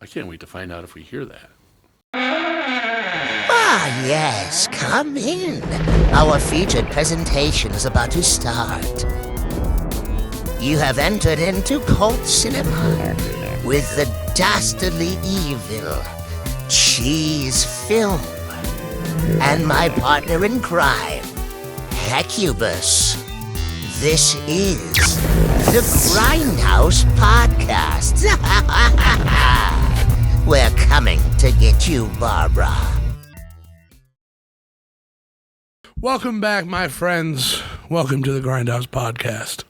I can't wait to find out if we hear that. Ah, yes, come in. Our featured presentation is about to start. You have entered into cult cinema with the dastardly evil Cheese Film and my partner in crime, Hecubus. This is the Grindhouse Podcast. We're coming to get you, Barbara. Welcome back, my friends. Welcome to the Grindhouse Podcast.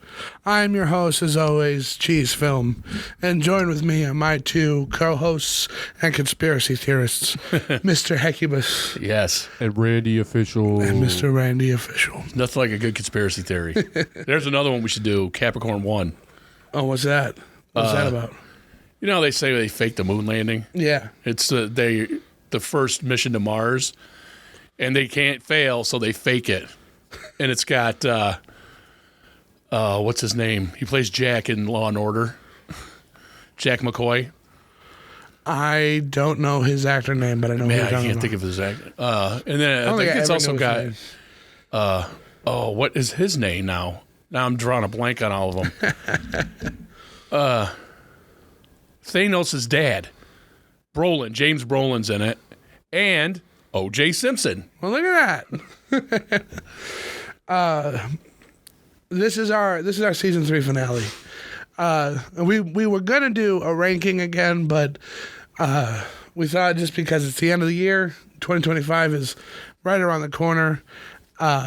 I'm your host, as always, Cheese Film, and joined with me are my two co-hosts and conspiracy theorists, Mr. Hecubus. Yes. And Randy Official. And Mr. Randy Official. Nothing like a good conspiracy theory. There's another one we should do, Capricorn 1. Oh, what's that? What's that about? You know how they say they faked the moon landing? Yeah. It's the first mission to Mars, and they can't fail, so they fake it. And it's got... what's his name? He plays Jack in Law and Order. Jack McCoy. I don't know his actor name, but I know who you're I talking can't about. think of his actor. And then I think I it's ever also know his got. name. What is his name now? Now I'm drawing a blank on all of them. Thanos' dad, Brolin. James Brolin's in it, and O.J. Simpson. Well, look at that. This is our season 3 finale. We were gonna do a ranking again, but we thought just because it's the end of the year, 2025 is right around the corner,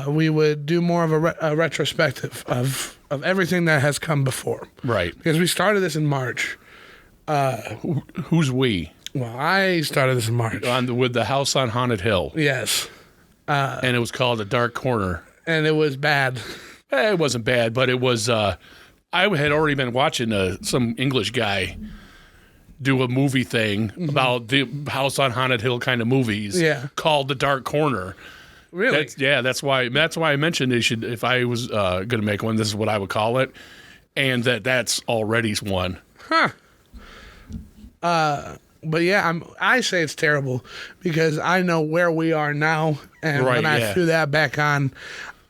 we would do more of a retrospective of everything that has come before. Right. Because we started this in March. Who's we? Well, I started this in March. With the House on Haunted Hill. Yes. And it was called A Dark Corner. And it was bad. It wasn't bad, but it was. I had already been watching some English guy do a movie thing about the House on Haunted Hill kind of movies. Yeah. Called The Dark Corner. Really? That's why I mentioned they should. If I was going to make one, this is what I would call it, and that's already one. Huh. But yeah, I say it's terrible because I know where we are now, and when I threw that back on,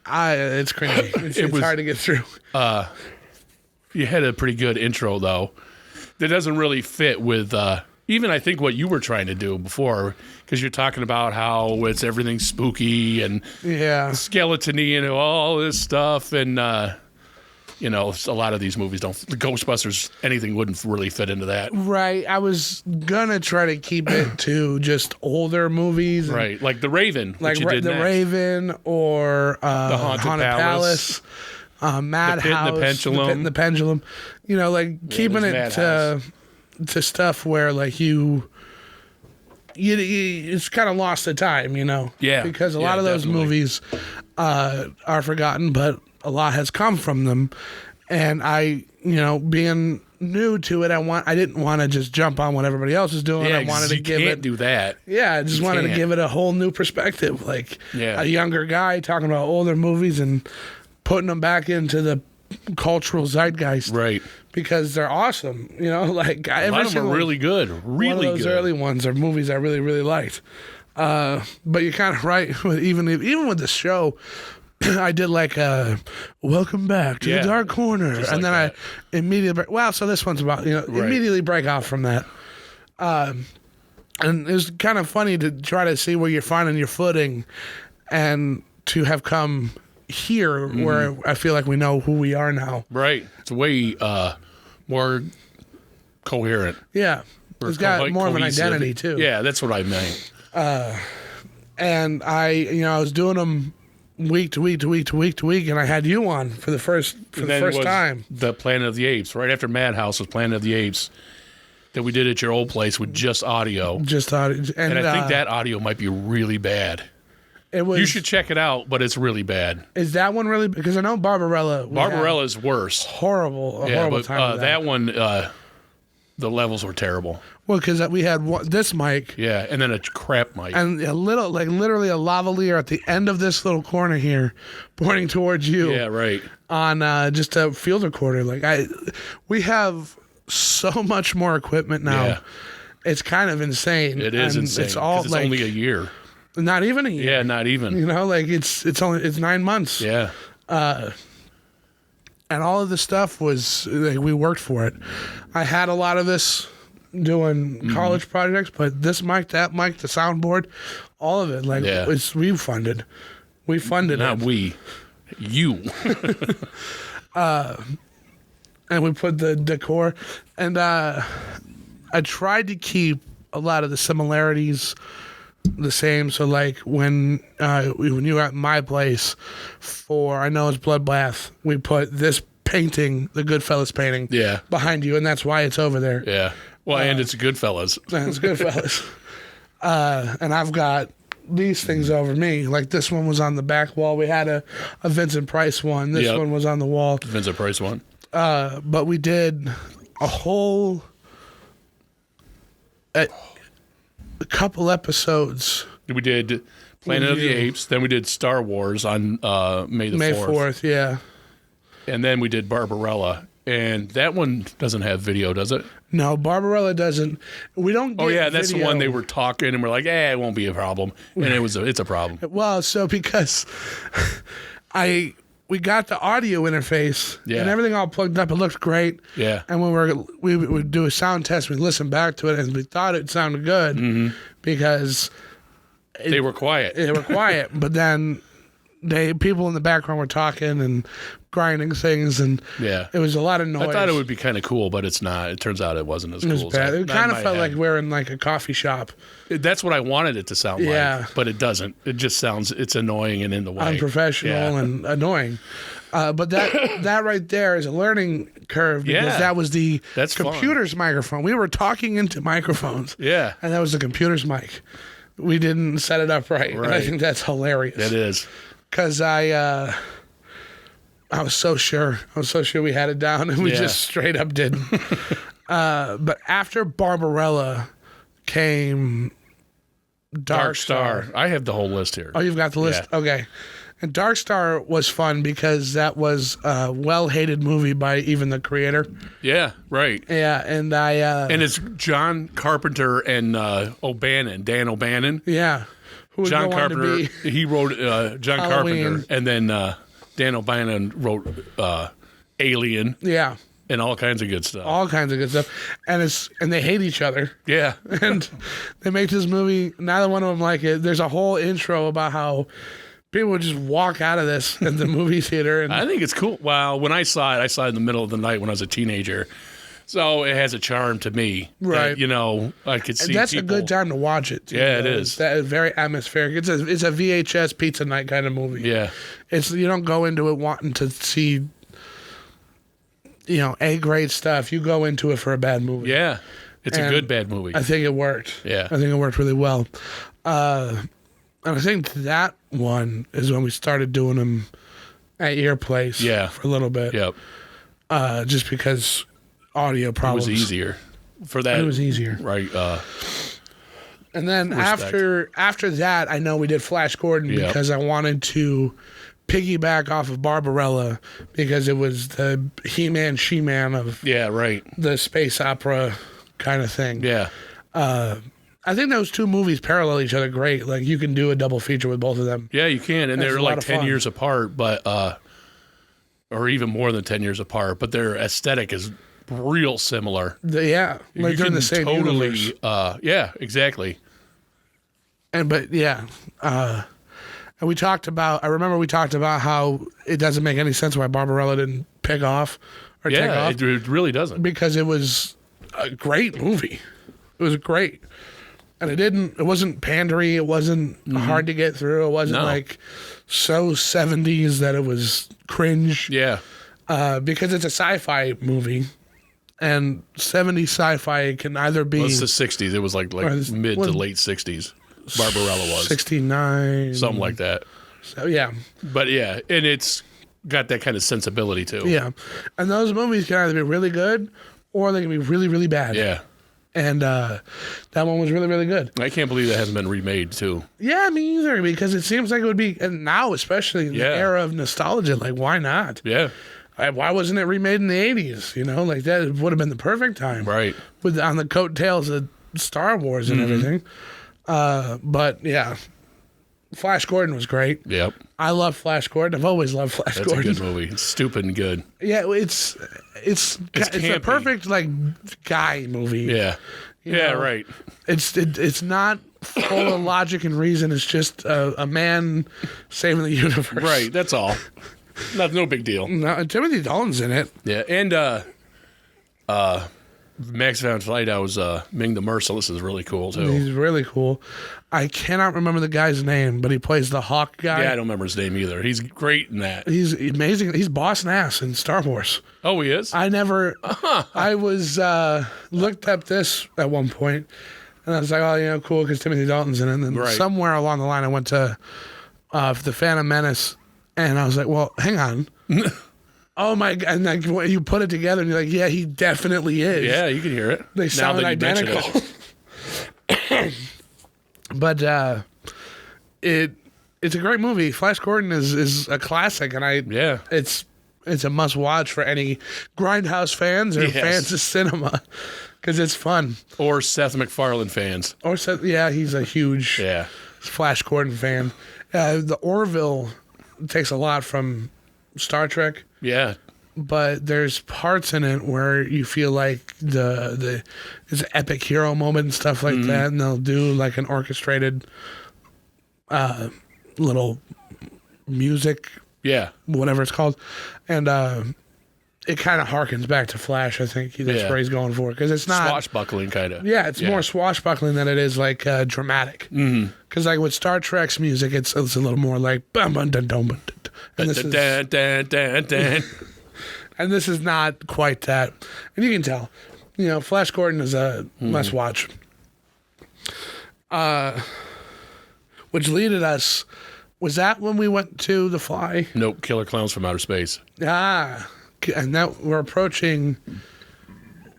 it's cringy. It's hard to get through. You had a pretty good intro though. That doesn't really fit with even I think what you were trying to do before, because you're talking about how everything's spooky and skeleton-y and all this stuff, and a lot of these movies don't. The Ghostbusters, anything wouldn't really fit into that. Right. I was gonna try to keep it to just older movies. Right. Like The Raven. Like which you did The next. Raven or The Haunted Palace. Madhouse. The Pit and the Pendulum. The Pit and the Pendulum. Keeping it to stuff where like you it's kind of lost the time, Yeah. Because a lot of those movies are forgotten, but a lot has come from them. And I, being new to it, I didn't want to just jump on what everybody else is doing. Yeah, I wanted to give it. do that. Yeah, I just wanted to give it a whole new perspective, like a younger guy talking about older movies and putting them back into the cultural zeitgeist, right? Because they're awesome. Like a lot of them are really good. Really one of those good. early ones are movies I really, really liked. But you're kind of right. Even with the show, I did like welcome back to the Dark Corner, and then I immediately so this one's about immediately break off from that. And it was kind of funny to try to see where you're finding your footing, and to have come here where I feel like we know who we are now. Right. It's way more coherent. Yeah. It's got more of an identity too. Yeah, that's what I meant. And I was doing them week to week to week to week to week, and I had you on for the first time. The Planet of the Apes, right after Madhouse was Planet of the Apes, that we did at your old place with just audio. Just audio. And I think that audio might be really bad. You should check it out, but it's really bad. Is that one really? Because I know Barbarella's worse. Horrible but time with that one, the levels were terrible. Well, because we had this mic. Yeah, and then a crap mic. And literally a lavalier at the end of this little corner here, pointing towards you. Yeah, right. On just a field recorder. We have so much more equipment now. Yeah. It's kind of insane. It is And insane. It's all it's like only a year. not even a year. Yeah, not even. You know, like it's 9 months. Yeah. And all of the stuff was like we worked for it. I had a lot of this doing college projects, but this mic, that mic, the soundboard, all of it, like we funded. We funded Not it. we. You. And we put the decor, and I tried to keep a lot of the similarities the same. So like when you were at my place for I Know It's Bloodbath, we put this painting, the Goodfellas painting, behind you, and that's why it's over there. Yeah. Well, and it's Goodfellas. And it's Goodfellas. And I've got these things over me. Like this one was on the back wall. We had a Vincent Price one. This one was on the wall. Vincent Price one. But we did a whole a couple episodes. We did Planet of the Apes. Then we did Star Wars on May 4th. Yeah. And then we did Barbarella. And that one doesn't have video, does it? No, Barbarella doesn't. We don't get that's video. the one they were talking and we're like, it won't be a problem. And it's a problem. Well, so because we got the audio interface and everything all plugged up. It looked great. Yeah. And when we would do a sound test, we'd listen back to it and we thought it sounded good because they were quiet. They were quiet, but then people in the background were talking and grinding things, and it was a lot of noise. I thought it would be kind of cool, but it's not. It turns out it wasn't as cool. It was bad. It kind of felt like we're in like a coffee shop. That's what I wanted it to sound like, but it doesn't. It just sounds. It's annoying and in the way. Unprofessional and annoying. But that right there is a learning curve because that was the computer's microphone. We were talking into microphones. Yeah. And that was the computer's mic. We didn't set it up right. And I think that's hilarious. It is. Because I was so sure. We had it down, and we just straight up didn't. But after Barbarella came Dark Star. I have the whole list here. Oh, you've got the list? Yeah. Okay. And Dark Star was fun because that was a well-hated movie by even the creator. Yeah, right. Yeah, and and it's John Carpenter and Dan O'Bannon. Yeah. John Carpenter, he wrote John Carpenter, and then Dan O'Bannon wrote Alien. Yeah. And all kinds of good stuff. All kinds of good stuff. And they hate each other. Yeah. And they make this movie, neither one of them like it. There's a whole intro about how people would just walk out of this at the movie theater. And I think it's cool. Well, when I saw it in the middle of the night when I was a teenager. So it has a charm to me. Right. That, I could see and that's a good time to watch it, too. Yeah, it is. That is very atmospheric. It's a VHS pizza night kind of movie. Yeah. You don't go into it wanting to see, A-grade stuff. You go into it for a bad movie. Yeah. It's a good bad movie. I think it worked. Yeah. I think it worked really well. And I think that one is when we started doing them at your place for a little bit. Yep. Just because audio problems. It was easier for that. It was easier. Right. And then after that, I know we did Flash Gordon because I wanted to piggyback off of Barbarella because it was the He-Man, She-Man of the space opera kind of thing. Yeah. I think those two movies parallel each other great. Like you can do a double feature with both of them. Yeah, you can. And they're like 10 years apart, but or even more than 10 years apart, but their aesthetic is real similar. Like they're in the same universe. Yeah, exactly. And we talked about. I remember we talked about how it doesn't make any sense why Barbarella didn't pick off or take off. Yeah, it really doesn't because it was a great movie. It was great, and it wasn't pandery. It wasn't hard to get through. It wasn't like so 70s that it was cringe. Yeah, because it's a sci-fi movie. And 70s sci-fi can either be... Well, it's the 60s. It was like mid to late 60s. Barbarella was. 69. Something like that. So, yeah. But, yeah, and it's got that kind of sensibility, too. Yeah. And those movies can either be really good or they can be really, really bad. Yeah. And that one was really, really good. I can't believe that hasn't been remade, too. Yeah, me either, because it seems like it would be... And now, especially in the era of nostalgia, like, why not? Yeah. Why wasn't it remade in the 80s? Like that would have been the perfect time. Right. On the coattails of Star Wars and everything. But yeah, Flash Gordon was great. Yep. I love Flash Gordon. I've always loved Flash That's Gordon. a good movie. It's stupid and good. Yeah, it's a campy. perfect like guy movie. Yeah. You Yeah, know, right. It's not full of logic and reason. It's just a man saving the universe. Right, that's all. No big deal. No, Timothy Dalton's in it. Yeah, and Max von Sydow's Ming the Merciless is really cool too. He's really cool. I cannot remember the guy's name, but he plays the Hawk guy. Yeah, I don't remember his name either. He's great in that. He's amazing. He's Boss Nass in Star Wars. Oh, he is? I was looked up this at one point, and I was like, oh, cool, because Timothy Dalton's in it. And then somewhere along the line, I went to The Phantom Menace, and I was like, well, hang on. Oh my God! And like you put it together, and you're like, yeah, he definitely is. Yeah, you can hear it. They sound identical. But it's a great movie. Flash Gordon is a classic, and it's a must watch for any Grindhouse fans or fans of cinema because it's fun. Or Seth MacFarlane fans. Or Seth, yeah, he's a huge Flash Gordon fan. The Orville takes a lot from Star Trek. Yeah. But there's parts in it where you feel like it's an epic hero moment and stuff like that, and they'll do like an orchestrated little music, whatever it's called, and it kind of harkens back to Flash. I think that's where he's going for, because it's not swashbuckling kind of. Yeah, it's more swashbuckling than it is like dramatic. Because like with Star Trek's music, it's a little more like bum bum dun dun dun, and this is. And this is not quite that. And you can tell. Flash Gordon is a must watch. Which leaded us. Was that when we went to The Fly? Nope, Killer Clowns from Outer Space. And that we're approaching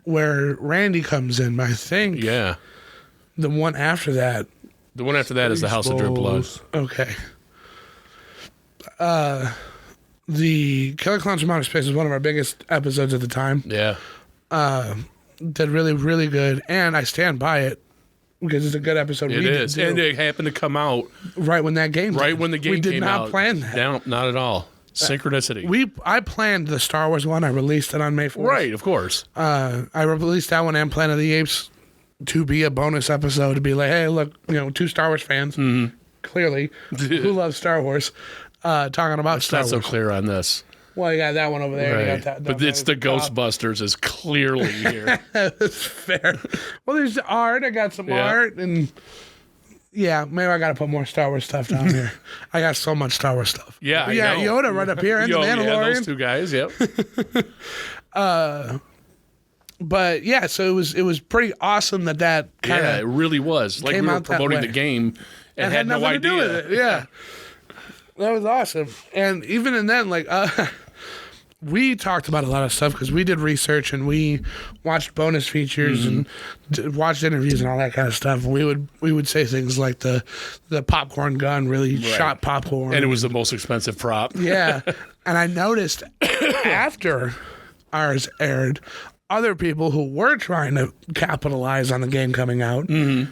where Randy comes in, I think. Yeah. The one after that. The one after that is The House of Drip Blood. Okay. The Killer Clowns from Outer Space was one of our biggest episodes at the time. Yeah. Did really, really good. And I stand by it because it's a good episode. It is. And it happened to come out right when that game Right when the game came out. We did not plan that. No, not at all. Synchronicity. I planned the Star Wars one. I released it on May 4th. Right, of course. I released that one and Planet of the Apes to be a bonus episode, to be like, hey, look, two Star Wars fans, clearly, who love Star Wars. Talking about Star Wars. Not so clear on this. Well, you got that one over there. Right. You got that, but it's the Ghostbusters is clearly here. That's fair. Well, there's the art. I got some art. And yeah, maybe I got to put more Star Wars stuff down here. I got so much Star Wars stuff. Yeah, I know. Yoda right up here and the Mandalorian. Yeah, those two guys, yep. But yeah, so it was pretty awesome that kind of it really was. Like we were promoting the game and had no idea. To do with it. Yeah. That was awesome. And even in then, like, we talked about a lot of stuff because we did research and we watched bonus features and watched interviews and all that kind of stuff. And we would say things like the popcorn gun really shot popcorn. And it was the most expensive prop. Yeah. And I noticed after ours aired, other people who were trying to capitalize on the game coming out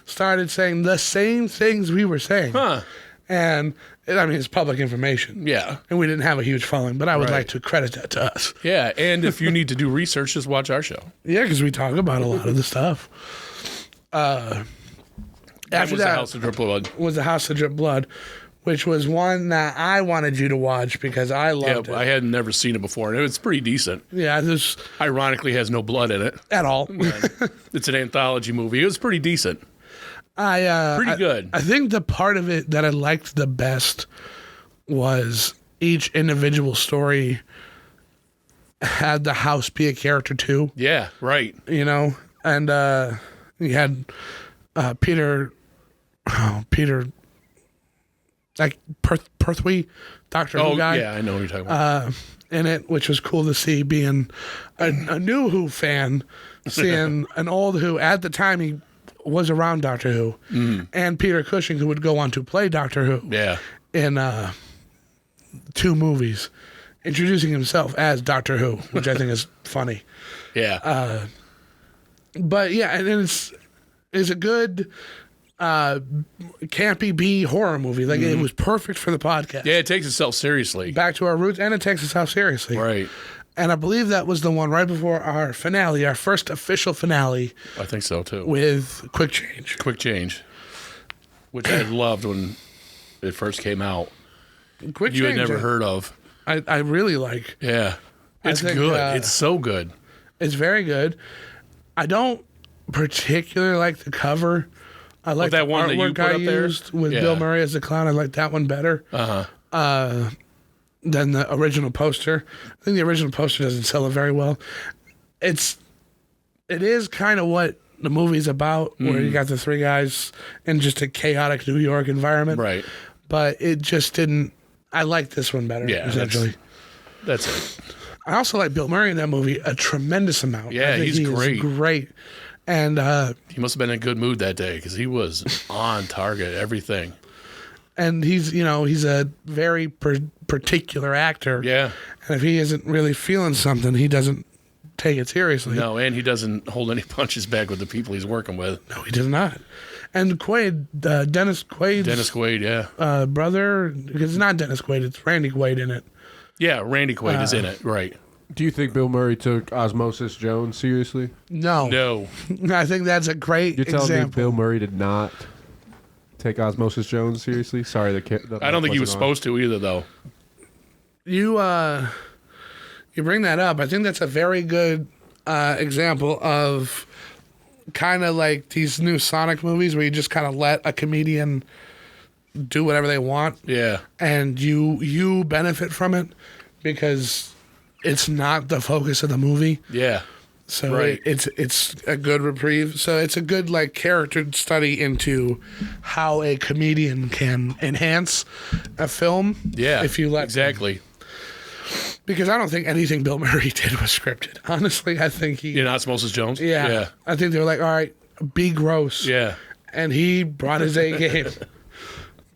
started saying the same things we were saying. Huh. And I mean, it's public information. Yeah. And we didn't have a huge following, but I would like to credit that to us. Yeah. And if you need to do research, just watch our show. Yeah, because we talk about a lot of the stuff. After that was the House of Drip Blood. Was the House of Drip Blood, which was one that I wanted you to watch because I loved it. I had never seen it before, and it's pretty decent. Yeah, this ironically has no blood in it at all. It's an anthology movie. It was pretty decent. Pretty good. I think the part of it that I liked the best was each individual story had the house be a character too. Yeah, right. And you had Peter, like Pertwee, Doctor Who guy. Yeah, I know what you're talking about. In it, which was cool to see, being a new Who fan, seeing an old Who. At the time, he was around Doctor Who, and Peter Cushing, who would go on to play Doctor Who in 2 movies, introducing himself as Doctor Who, which I think is funny. Yeah. But yeah, and is a good campy B horror movie. Like it was perfect for the podcast. Yeah, it takes itself seriously. Back to our roots, and it takes itself seriously. Right. And I believe that was the one right before our finale, our first official finale. I think so too. With Quick Change. Quick Change, which I loved when it first came out. Quick You Change, had never heard of. I really like. Yeah. It's think, good. It's so good. It's very good. I don't particularly like the cover. I like that one that you artwork put I up there? used with Yeah. Bill Murray as the clown. I like that one better than the original poster. I think the original poster doesn't sell it very well. It is kind of what the movie's about, where you got the three guys in just a chaotic New York environment. Right. But it just didn't. I like this one better. Yeah, essentially. That's it. I also like Bill Murray in that movie a tremendous amount. Yeah, I think he's great. Great. And He must have been in a good mood that day because he was on target, everything. he's a very particular actor. Yeah. And if he isn't really feeling something, he doesn't take it seriously. No, and he doesn't hold any punches back with the people he's working with. No, he does not. And Quaid, Dennis Quaid's Dennis Quaid, yeah. brother, because it's not Dennis Quaid, it's Randy Quaid in it. Yeah, Randy Quaid is in it, right. Do you think Bill Murray took Osmosis Jones seriously? No. No. I think that's a great You're telling me example. Bill Murray did not take Osmosis Jones seriously? Sorry, I don't think he was supposed to either, though. You bring that up. I think that's a very good example of kind of like these new Sonic movies where you just kind of let a comedian do whatever they want. Yeah. And you benefit from it because it's not the focus of the movie. Yeah. So Right. it's a good reprieve. So it's a good like character study into how a comedian can enhance a film. Yeah. If you let exactly. Because I don't think anything Bill Murray did was scripted. Honestly, I think he. You're not Osmosis Jones? Yeah. Yeah. I think they were like, all right, be gross. Yeah. And he brought his A game.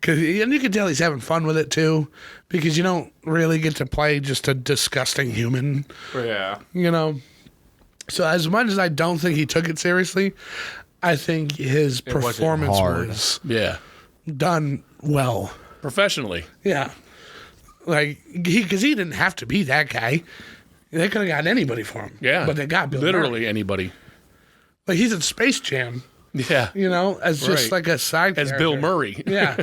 And you can tell he's having fun with it too, because you don't really get to play just a disgusting human, Yeah. you know? So as much as I don't think he took it seriously, I think his wasn't performance hard. was Yeah. done well. Professionally. Yeah. Like, because he didn't have to be that guy. They could have gotten anybody for him. Yeah. But they got Bill Literally Murray. anybody. Like, he's in Space Jam, Yeah. you know, as just Right. like a side As character. Bill Murray. Yeah.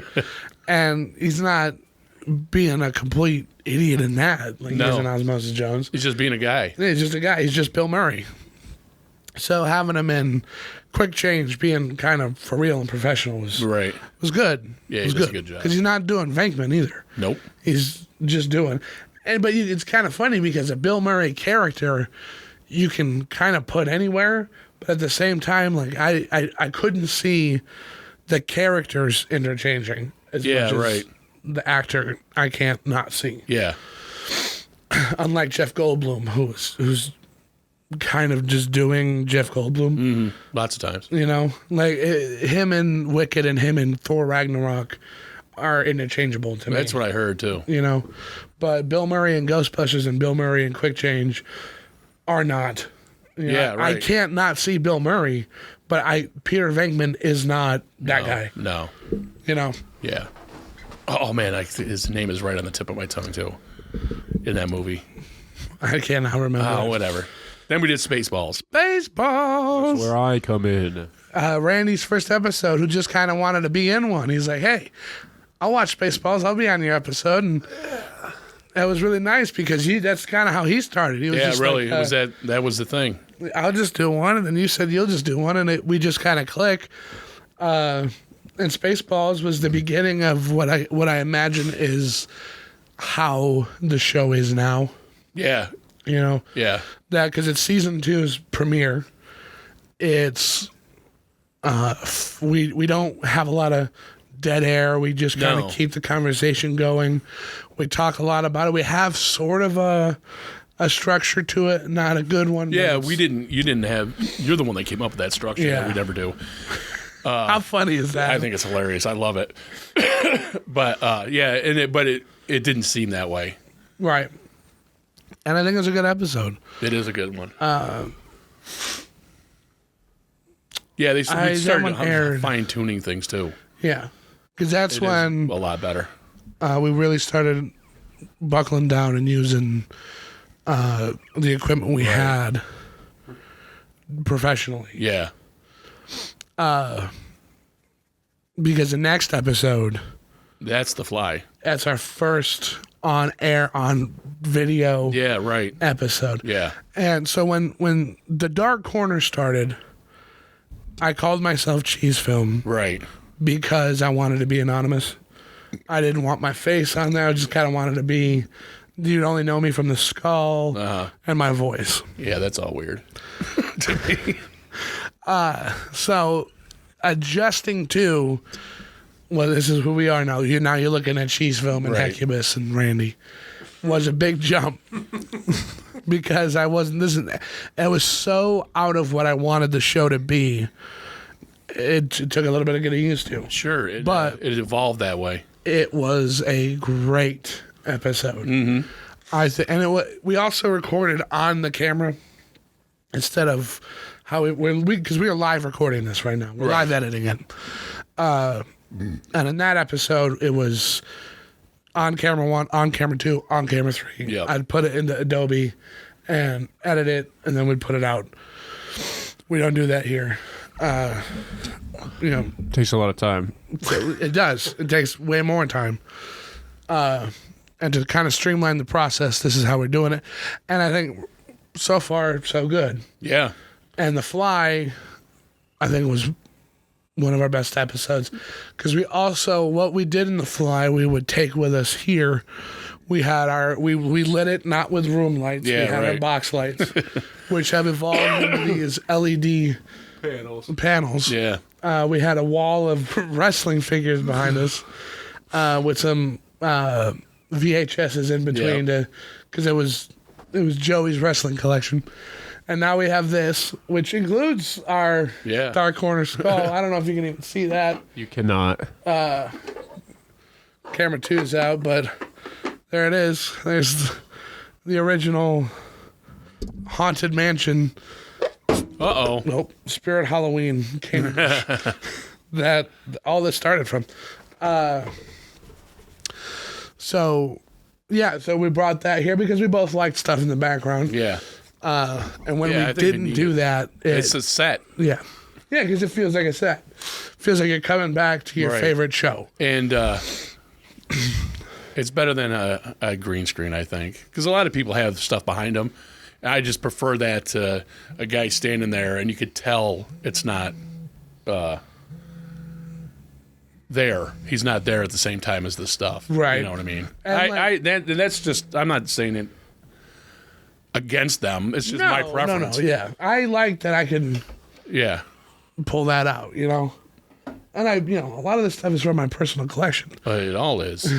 And he's not being a complete idiot in that. Like, No. he is in Osmosis Jones. He's just being a guy. He's just a guy. He's just Bill Murray. So having him in Quick Change, being kind of for real and professional was Right. good. Yeah, it was he does a good job. Because he's not doing Venkman either. Nope. He's just doing. But it's kind of funny because a Bill Murray character you can kind of put anywhere, but at the same time, like I couldn't see the characters interchanging as Yeah, much as right. the actor I can't not see. Yeah. Unlike Jeff Goldblum, who's kind of just doing Jeff Goldblum. Lots of times. You know, like him in Wicked and him in Thor Ragnarok are interchangeable to me. That's what I heard too. You know, but Bill Murray in Ghostbusters and Bill Murray in Quick Change are not. You know, Yeah, right. I can't not see Bill Murray, but Peter Venkman is not that guy. No. You know, Yeah. Oh man, his name is right on the tip of my tongue too. In that movie. I cannot remember. Oh, whatever. Then we did Spaceballs. Baseballs. Where I come in. Randy's first episode, who just kind of wanted to be in one. He's like, "Hey, I'll watch Spaceballs. I'll be on your episode." And that was really nice because that's kind of how he started. He was Yeah, just really. like, It was that was the thing. I'll just do one, and then you said you'll just do one, and we just kind of click. And Spaceballs was the beginning of what I imagine is how the show is now. Yeah. You know, Yeah. that because it's season 2's premiere. It's we don't have a lot of dead air. We just kind of No. keep the conversation going. We talk a lot about it. We have sort of a structure to it, not a good one. but Yeah, it's- we didn't. You didn't have. You're the one that came up with that structure. Yeah. That we never do. How funny is that? I think it's hilarious. I love it. But yeah, it didn't seem that way. right. And I think it's a good episode. It is a good one. Yeah, we that started one aired. fine tuning things too. Yeah, because that's It when is a lot better. we really started buckling down and using the equipment we had professionally. Yeah. Because the next episode, That's the fly. that's our first on video Yeah, right. episode. Yeah. And so when the Dark Corner started, I called myself Cheese Film Right. because I wanted to be anonymous. I didn't want my face on there. I just kind of wanted to be, you'd only know me from the skull and my voice. Yeah, that's all weird to me. So adjusting to, well, this is who we are now. Now you're looking at Cheese Film and Right. Hecubus and Randy. Was a big jump because I wasn't listening. It was so out of what I wanted the show to be. It took a little bit of getting used to. Sure, But- it evolved that way. It was a great episode. Mm-hmm. We also recorded on the camera instead of how because we are live recording this right now. We're live editing it. And in that episode, it was on camera 1, on camera 2, on camera 3. Yep. I'd put it into Adobe and edit it, and then we'd put it out. We don't do that here. Takes a lot of time. It does. It takes way more time. And to kind of streamline the process, this is how we're doing it. And I think so far, so good. Yeah. And The Fly, I think, was one of our best episodes. Because we also, what we did in The Fly, we would take with us here. We had we lit it not with room lights. Yeah, we had our right. box lights, which have evolved into these LED panels. Yeah. We had a wall of wrestling figures behind us with some VHSs in between because it was Joey's wrestling collection. And now we have this, which includes our Dark Corner skull. I don't know if you can even see that. You cannot. Camera 2's out, but there it is. There's the original Haunted Mansion. Uh-oh. Nope. Spirit Halloween came. That all this started from. So we brought that here because we both liked stuff in the background. Yeah. And when I we think we didn't need do it. that, It's a set. yeah, because it feels like a set. Feels like you're coming back to your Right. favorite show. And it's better than a green screen, I think. Because a lot of people have stuff behind them. I just prefer that to a guy standing there and you could tell it's not there. He's not there at the same time as the stuff. Right. You know what I mean? And That's just, I'm not saying it against them. It's just my preference. No, yeah. I like that I can Yeah. pull that out, And a lot of this stuff is from my personal collection. But it all is.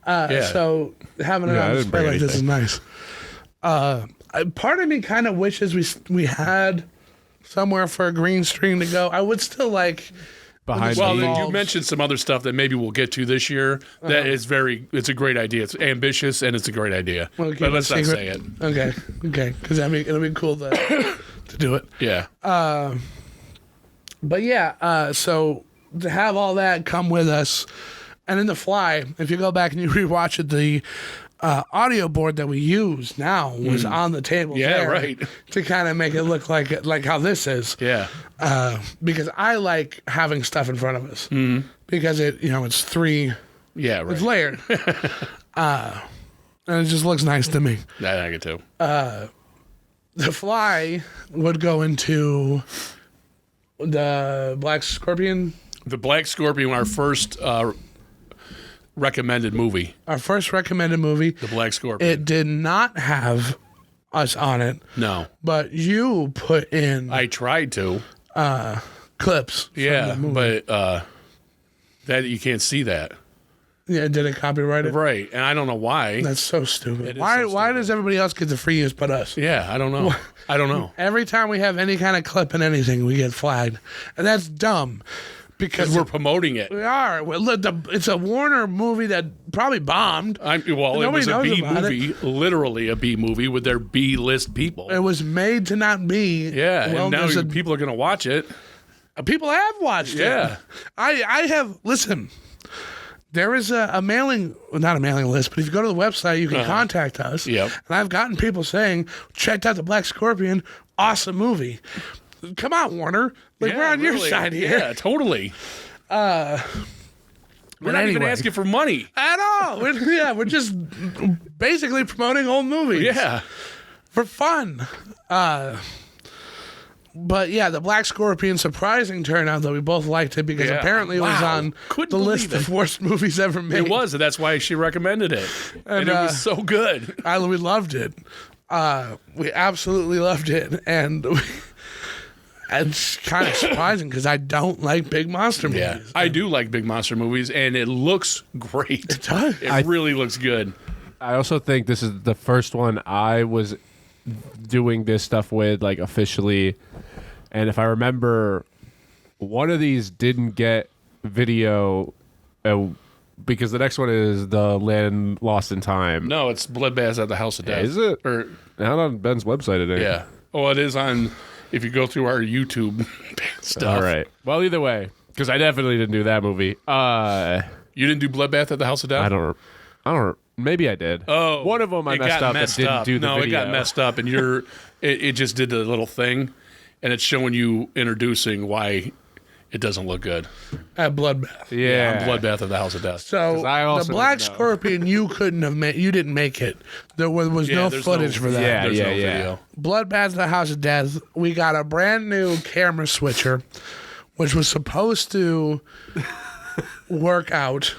Yeah. So having it Yeah, I on didn't display bring like this is nice. Part of me kind of wishes we had somewhere for a green screen to go. I would still like. Behind Well, me. you mentioned some other stuff that maybe we'll get to this year. That is it's a great idea. It's ambitious and it's a great idea. We'll keep But it let's not secret. say it. Okay, because it'll be cool to do it. Yeah. But yeah, so to have all that come with us, and in The Fly, if you go back and you rewatch it, the audio board that we use now was on the table. Yeah, there right. To kind of make it look like how this is. Yeah. Because I like having stuff in front of us because it's three. Yeah, right. It's layered. And it just looks nice to me. I get too. The Fly would go into the Black Scorpion. The Black Scorpion, our first recommended movie. Our first recommended movie. The Black Scorpion. It did not have us on it, No. but you put in I tried to. clips. From Yeah, the movie. but that you can't see that. Yeah, did it copyright it? Right. And I don't know why. That's so stupid. It is Why so why stupid. does everybody else get the free use but us? Yeah, I don't know. I don't know. Every time we have any kind of clip in anything, we get flagged. And that's dumb because we're promoting it. We are. Well, it's a Warner movie that probably bombed. It was a B movie, literally a B movie with their B-list people. It was made to not be. Yeah, and now people are going to watch it. People have watched it. Yeah. I have. Listen, there is a mailing, not a mailing list, but if you go to the website, you can contact us. Yep. And I've gotten people saying, checked out the Black Scorpion, awesome movie. Come on, Warner. Like, we're on your side here. Yeah, totally. We're not even asking for money. At all. We're just basically promoting old movies. Yeah. For fun. But yeah, the Black Scorpion, surprising turnout that we both liked it because apparently it was on the list of worst movies ever made. It was. That's why she recommended it. And it was so good. We loved it. We absolutely loved it. And it's kind of surprising because I don't like big monster movies. Yeah, I do like big monster movies, and it looks great. It does. It really looks good. I also think this is the first one I was doing this stuff with, like, officially. And if I remember, one of these didn't get video because the next one is The Land Lost in Time. No, it's Bloodbath at the House of Death. Is it? Or not on Ben's website today. yeah. Oh, it is on. If you go through our YouTube stuff. All right. Well, either way, because I definitely didn't do that movie. You didn't do Bloodbath at the House of Death? I don't. Maybe I did. Oh, one of them I messed up and didn't do the video. No, it got messed up, and it just did the little thing, and it's showing you introducing why it doesn't look good. At Bloodbath. Yeah. Bloodbath at the House of Death. So the Black Scorpion, you couldn't have made. You didn't make it. There was no footage for that. Yeah, there's yeah, no yeah. video. Bloodbath at the House of Death. We got a brand new camera switcher, which was supposed to work out.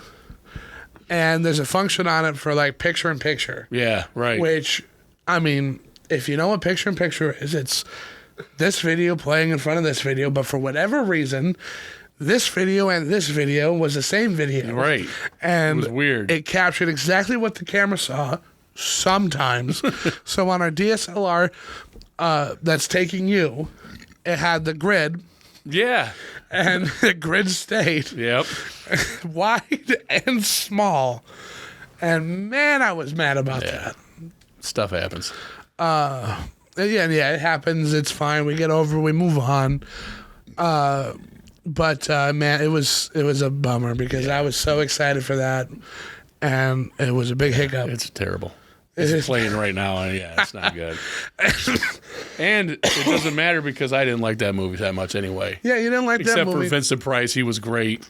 And there's a function on it for like picture in picture. Yeah, right. Which, I mean, if you know what picture in picture is, it's this video playing in front of this video. But for whatever reason, this video and this video was the same video. Right. And it was weird. It captured exactly what the camera saw sometimes. So on our DSLR that's taking you, it had the grid. Yeah. And the grid stayed. Yep. Wide and small. And man, I was mad about that. Stuff happens. Yeah, it happens. It's fine. We get over. We move on. But man, it was a bummer because I was so excited for that, and it was a big hiccup. It's terrible. It's playing right now, and it's not good. And it doesn't matter because I didn't like that movie that much anyway. Yeah, you didn't like that movie. Except for Vincent Price, he was great.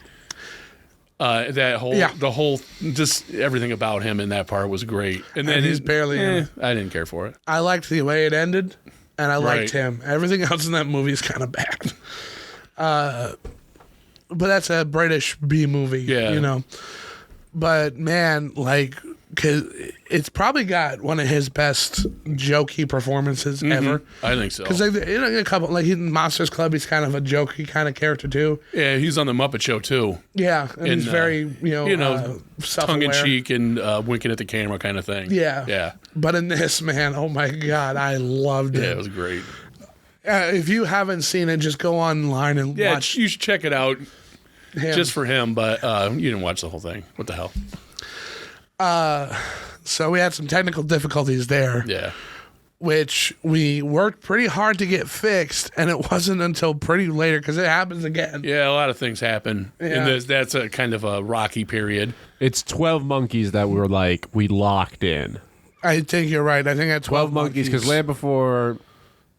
The whole, just everything about him in that part was great. And then he's barely in it. I didn't care for it. I liked the way it ended, and I liked him. Everything else in that movie is kind of bad. But that's a British B movie, you know. But man, like, 'cause it's probably got one of his best jokey performances ever. I think so. Because a couple, like in Monsters Club, he's kind of a jokey kind of character too. Yeah, he's on the Muppet Show too. Yeah, and he's very tongue in cheek and winking at the camera kind of thing. Yeah. But in this, man, oh my God, I loved it. Yeah, it was great. If you haven't seen it, just go online and watch. You should check it out. Him. Just for him, but you didn't watch the whole thing. What the hell? So we had some technical difficulties there. Yeah. Which we worked pretty hard to get fixed, and it wasn't until pretty later, because it happens again. Yeah, a lot of things happen. Yeah. And that's a kind of a rocky period. It's 12 Monkeys that we locked in. I think you're right. I think at 12 Monkeys, because Land Before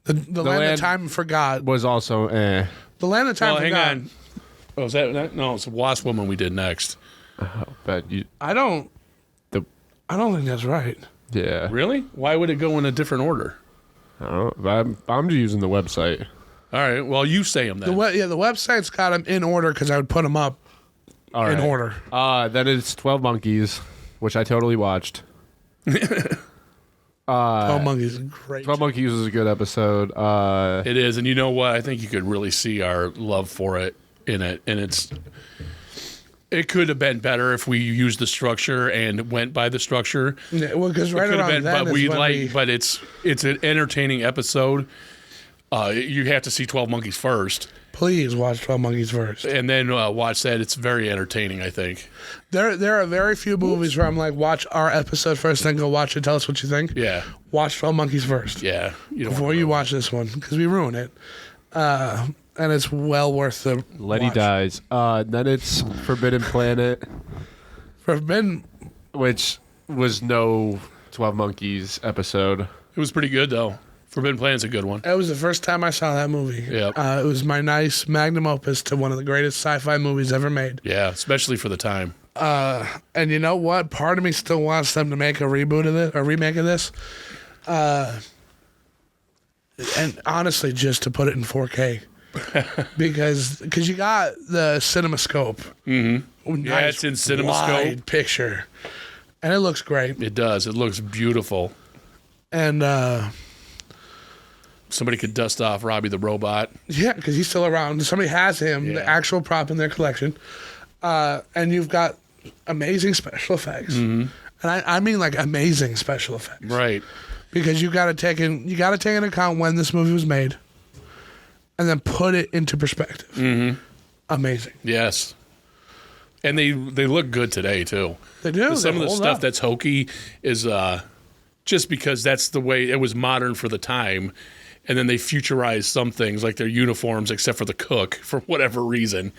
the Land of Time Forgot was also The Land of Time Forgot. Hang on. Oh, is that no? It's Wasp Woman we did next. but I don't think that's right. Yeah. Really? Why would it go in a different order? I don't know. I'm just using the website. All right. Well, you say them then. The website's got them in order because I would put them up in order. Then it's 12 Monkeys, which I totally watched. 12 Monkeys is great. 12 Monkeys is a good episode. It is, and you know what? I think you could really see our love for it in it, and it could have been better if we used the structure and went by the structure. Yeah, well, because right around then but it's an entertaining episode. You have to see 12 Monkeys first, Please watch 12 Monkeys first. and then watch that. It's very entertaining, I think. There are very few movies where I'm like, watch our episode first, then go watch it. Tell us what you think. Yeah. Watch 12 Monkeys first. Yeah. You don't Before wanna you ruin watch this one, because we ruin it. And it's well worth the Letty watch. dies. Then it's Forbidden Planet, Forbidden. which was no 12 Monkeys episode. It was pretty good, though. Forbidden Planet's a good one. It was the first time I saw that movie. Yep. It was my nice magnum opus to one of the greatest sci-fi movies ever made. Yeah, especially for the time. And you know what? Part of me still wants them to make a reboot of it, a remake of this. And honestly, just to put it in 4K. because you got the CinemaScope. Mm-hmm. Yeah, it's in CinemaScope. Wide picture. And it looks great. It does. It looks beautiful. And Somebody could dust off Robbie the Robot. yeah, because he's still around. Somebody has him, the Yeah. actual prop in their collection. And you've got amazing special effects. And I mean like amazing special effects. Right. Because you got to take into account when this movie was made, and then put it into perspective. Amazing. Yes. And they look good today, too. They do. Some They of the hold stuff up. that's hokey is just because that's the way it was modern for the time. And then they futurized some things like their uniforms, except for the cook, for whatever reason.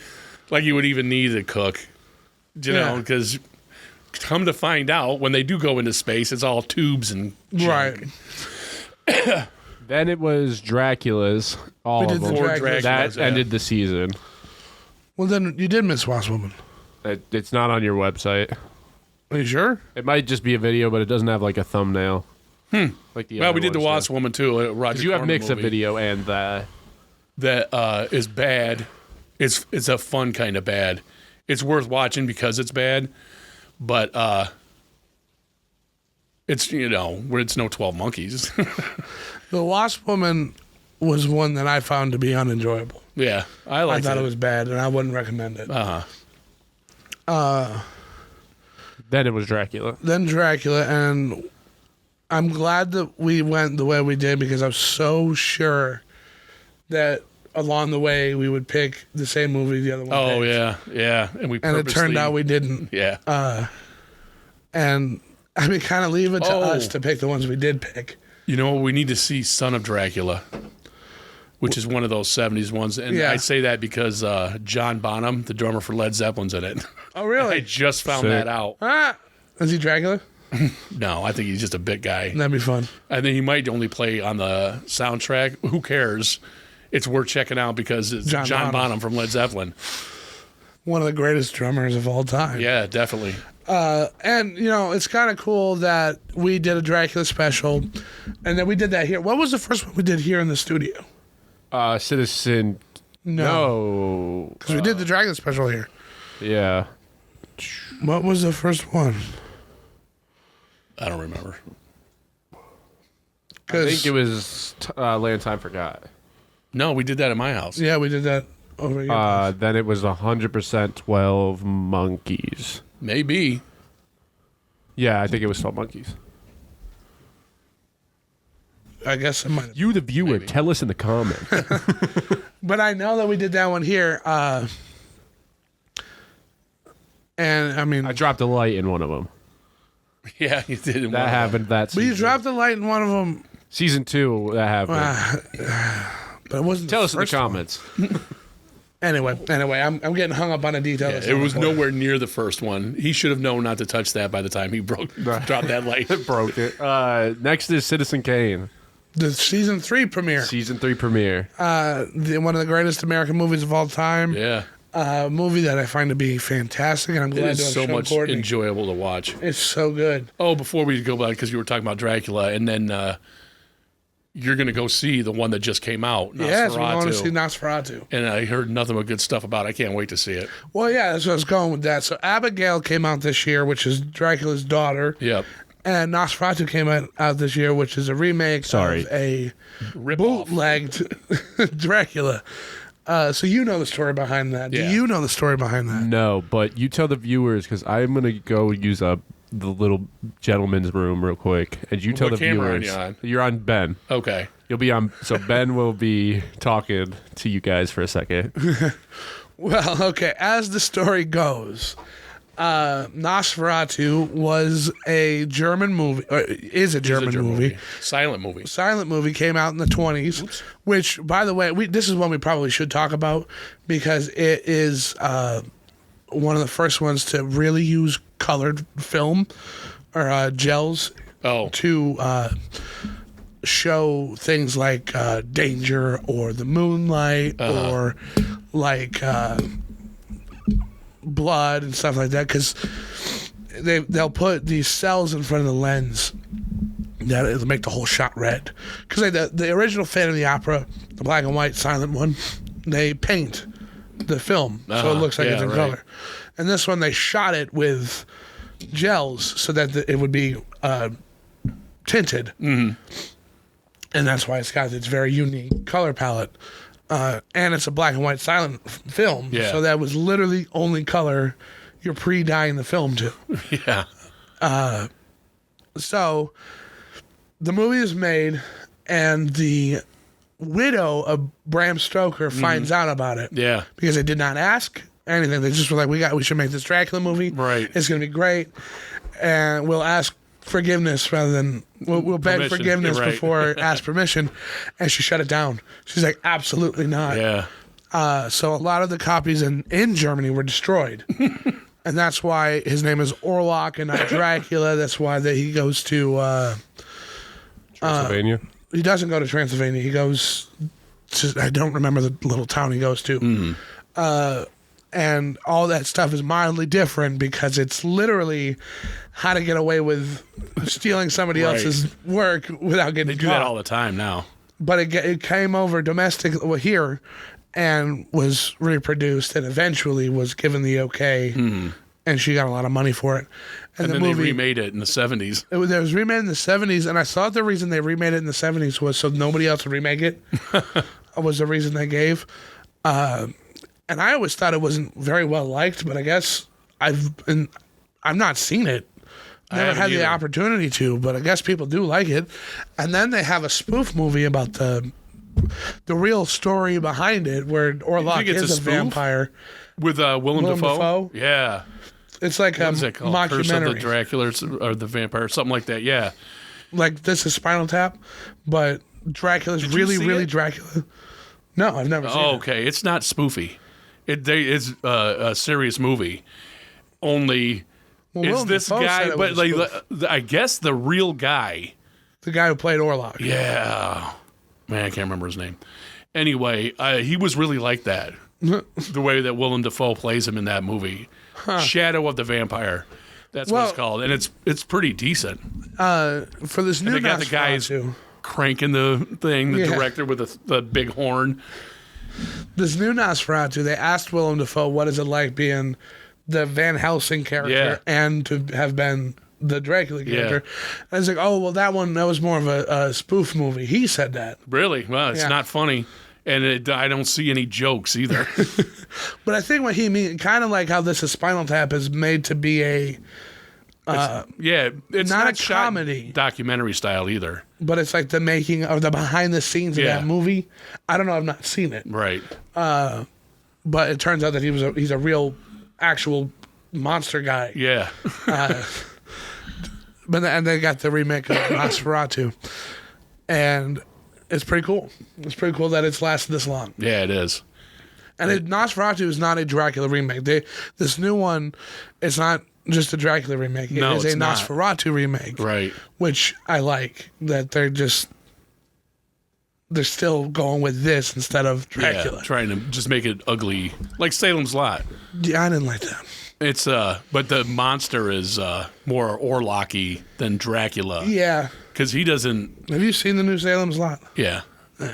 Like you would even need a cook, you know, Yeah. because come to find out, when they do go into space, it's all tubes and junk. Right. Then it was Dracula's. All We of did the them. Dracula. That yeah. ended the season. Well, then you did miss Wasp Woman. It's not on your website. Are you sure? It might just be a video, but it doesn't have like a thumbnail. Like the Well, other we did the ones Wasp do. Woman too. Roger You have Corman mix of movie video and the. that is bad. It's a fun kind of bad. It's worth watching because it's bad, but it's where it's no 12 Monkeys. The Wasp Woman was one that I found to be unenjoyable. Yeah, I I liked thought it. it was bad, and I wouldn't recommend it. Then it was Dracula. Then Dracula, and I'm glad that we went the way we did because I was so sure that along the way we would pick the same movie the other one Oh picked. yeah, and And it turned out we didn't. yeah. And I mean, kind of leave it to Oh. us to pick the ones we did pick. You know, we need to see Son of Dracula, which is one of those 70s ones. And Yeah. I say that because John Bonham, the drummer for Led Zeppelin's in it. Oh, I really? just found Sick. that out. Ah, is he Dracula? No, I think he's just a bit guy. That'd be fun. I think he might only play on the soundtrack. Who cares? It's worth checking out because it's John John Bonham. Bonham from Led Zeppelin. One of the greatest drummers of all time. Yeah, definitely. And, it's kind of cool that we did a Dracula special and then we did that here. What was the first one we did here in the studio? Citizen. No. Because we did the Dracula special here. Yeah. What was the first one? I don't remember. I think it was Land Time Forgot. No, we did that at my house. Yeah, we did that over here. Then it was 100% 12 Monkeys. Maybe. Yeah, I think it was 12 Monkeys. I guess it might have. You, the viewer, tell us in the comments. But I know that we did that one here. And I mean, I dropped a light in one of them. Yeah, you did. in one That of happened that but season. you dropped the light in one of them. Season 2, that happened. But it wasn't. Tell us in the first one. comments. Anyway, I'm getting hung up on a detail. them. that's Yeah, it not was important. nowhere near the first one. He should have known not to touch that by the time he dropped that light. Broke it. Next is Citizen Kane. The season 3 premiere. Season 3 premiere. One of the greatest American movies of all time. Yeah, Movie that I find to be fantastic, and I'm it glad to is have so shown much Courtney. enjoyable to watch. It's so good. Oh, before we go back, because you were talking about Dracula, and then you're going to go see the one that just came out, Yes, we're going to Nosferatu. see Nosferatu. And I heard nothing but good stuff about it. I can't wait to see it. Well, yeah, that's what I was going with that. So Abigail came out this year, which is Dracula's daughter. Yep. And Nosferatu came out this year, which is a remake Sorry. of a Rip off. bootlegged Dracula. So you know the story behind that. Yeah. Do you know the story behind that? No, but you tell the viewers, because I'm going to go use the little gentleman's room real quick. And you tell What the camera are viewers. you on? You're on Ben. Okay. You'll be on. So Ben will be talking to you guys for a second. Well, okay. As the story goes, Nosferatu was a German movie, or is a German movie. Silent movie. Silent movie came out in the 20s, which, by the way, this is one we probably should talk about because it is one of the first ones to really use colored film or gels to show things like danger or the moonlight or like blood and stuff like that, because they'll put these cells in front of the lens that it'll make the whole shot red. Because the original Phantom of the Opera, the black and white silent one, they paint the film so it looks like it's in color. And this one they shot it with gels so that it would be tinted. And that's why it's got its very unique color palette. And it's a black and white silent film. Yeah. So that was literally only color you're pre-dyeing the film to. Yeah. So the movie is made, and the widow of Bram Stoker finds out about it. Yeah. Because they did not ask anything. They just were like, we should make this Dracula movie. Right. It's going to be great. And we'll ask forgiveness rather than we'll beg Permission. forgiveness Right. before ask permission. And she shut it down. She's like, absolutely not. Yeah. So a lot of the copies in Germany were destroyed. And that's why his name is Orlok and not Dracula. That's why he goes to Pennsylvania. he doesn't go to Transylvania. He goes to, I don't remember the little town he goes to. And all that stuff is mildly different because it's literally how to get away with stealing somebody else's work without getting They do that all the time now. But it came over domestic here and was reproduced and eventually was given the okay. And she got a lot of money for it. And the then movie, they remade it in the 70s. it was remade in the 70s, and I thought the reason they remade it in the 70s was so nobody else would remake it. Was the reason they gave. And I always thought it wasn't very well liked, but I guess I've not seen it. Never haven't had the either. opportunity to, but I guess people do like it. And then they have a spoof movie about the real story behind it, where Orlok think it's is a a spoof? vampire. With Willem Dafoe? Dafoe? Yeah. It's like a What is it called? Curse of the mockumentary. Dracula or the Vampire, something like that. Yeah. Like this is Spinal Tap, but Dracula's Did you really, see really it? Dracula. No, I've never seen Oh, it. okay. It's not spoofy. It's a serious movie. Only Well, is Willem this Dafoe said guy, it but was like a spoof. I guess the real guy. The guy who played Orlok. Yeah. Man, I can't remember his name. Anyway, he was really like that. The way that Willem Dafoe plays him in that movie. Shadow of the Vampire. That's what it's called. And it's pretty decent. For this new They got the guys Nosferatu, cranking the thing, the Yeah. director with the big horn. this new Nosferatu, they asked Willem Dafoe what is it like being the Van Helsing character Yeah. and to have been the Dracula character. And it's like, oh, well, that was more of a spoof movie. He said that. Really? Well, it's Yeah. not funny. And I don't see any jokes either. But I think what he means, kind of like how this is Spinal Tap, is made to be a, Yeah, it's Not not, a shot comedy. documentary style either. but it's like the making of the behind the scenes of Yeah. that movie. I don't know. I've not seen it. Right. But it turns out that he's a real, actual monster guy. Yeah. And they got the remake of Nosferatu, and it's pretty cool. It's pretty cool that it's lasted this long. Yeah, it is. And Nosferatu is not a Dracula remake. This new one, it's not just a Dracula remake. It No, is a it's not. Nosferatu remake, Right. which I like. That they're still going with this instead of Dracula. Yeah, trying to just make it ugly. Like Salem's Lot. Yeah, I didn't like that. It's but the monster is more Orlocky than Dracula. Yeah. Because he doesn't. Have you seen the new Salem's Lot? Yeah.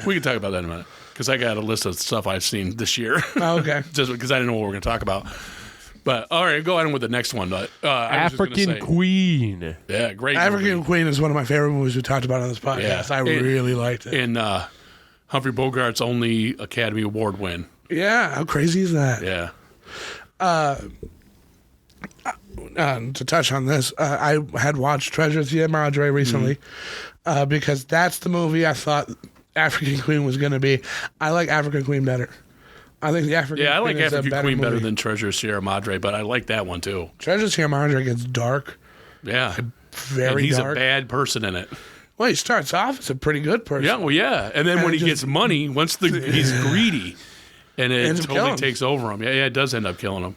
We can talk about that in a minute. Because I got a list of stuff I've seen this year. Oh, okay. Just because I didn't know what we were going to talk about. But all right, go on with the next one. But I was just gonna African say- Queen. Yeah, great. African movie. Queen is one of my favorite movies we talked about on this podcast. Yeah. I really liked it. And Humphrey Bogart's only Academy Award win. Yeah, how crazy is that? Yeah. To touch on this, I had watched Treasure of the Madre recently because that's the movie I thought African Queen was going to be. I like African Queen better. I think the African Yeah, I Queen like is a African better Queen better movie. than Treasure of Sierra Madre, but I like that one too. Treasure Sierra Madre gets dark, Yeah. very And he's dark. a bad person in it. Well, he starts off as a pretty good person. Yeah, well, yeah. And then And when he just- gets money, he's greedy, and it Ends up killing totally him. takes over him. Yeah, it does end up killing him.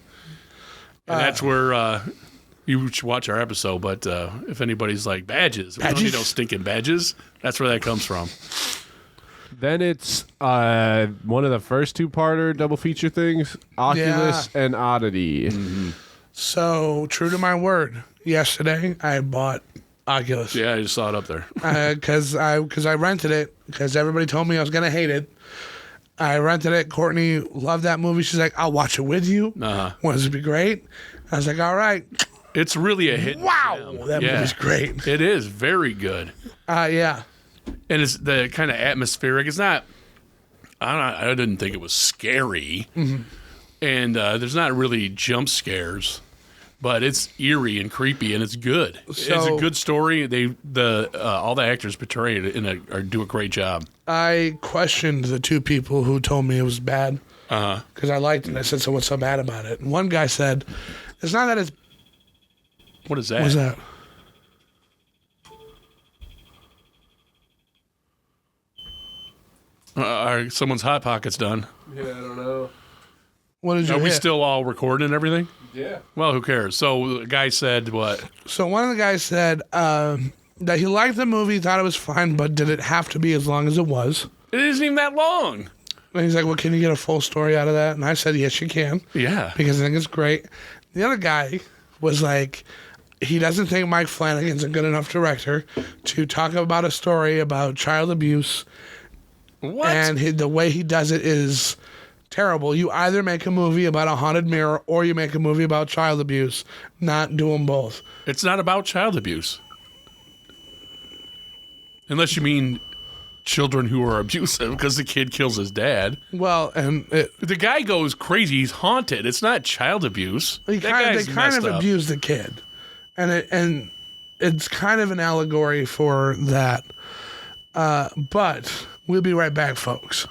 And that's where you should watch our episode. But if anybody's like, badges, we don't need Badges? no stinking badges. That's where that comes from. Then it's one of the first two-parter double feature things, Oculus and Oddity. So, true to my word, yesterday I bought Oculus. Yeah, I just saw it up there. Because I rented it because everybody told me I was gonna hate it. I rented it. Courtney loved that movie. She's like, "I'll watch it with you. Uh-huh. Wants to be great." I was like, "All right." It's really a hit. Wow, that Yeah. movie's great. It is very good. Yeah. And it's the kind of atmospheric. It's not. I didn't think it was scary, and there's not really jump scares, but it's eerie and creepy, and it's good. It's a So- good story. All the actors portray it or do a great job. I questioned the two people who told me it was bad because I liked it. I said, "So what's so bad about it?" And one guy said, "It's not that it's." What is that? What's that? Are someone's hot pockets done? Yeah, I don't know. What did you Are we hit? still all recording and everything? Yeah. Well, who cares? So the guy said what? So one of the guys said that he liked the movie, thought it was fine, but did it have to be as long as it was? It isn't even that long. And he's like, "Well, can you get a full story out of that?" And I said, "Yes, you can," Yeah. because I think it's great. The other guy was like, he doesn't think Mike Flanagan's a good enough director to talk about a story about child abuse, What? and the way he does it is terrible. You either make a movie about a haunted mirror or you make a movie about child abuse, not do them both. It's not about child abuse. Unless you mean children who are abusive because the kid kills his dad. Well, and The guy goes crazy. He's haunted. It's not child abuse. they That kind guy's of messed up. abuse the kid, and it's kind of an allegory for that. But we'll be right back, folks.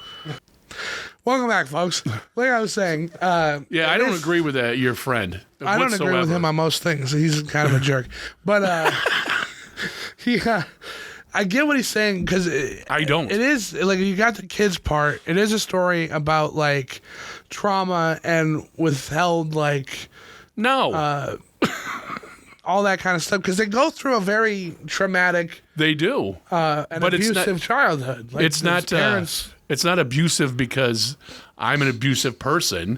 Welcome back, folks. Like I was saying, Yeah, I don't agree with that. Your friend. I don't agree with him on most things. He's kind of a jerk, but I get what he's saying because I don't. It is like you got the kids part. It is a story about like trauma and withheld like No, all that kind of stuff because they go through a very traumatic they do. and But it's abusive not- childhood. Like, It's his not. parents. It's not abusive because I'm an abusive person.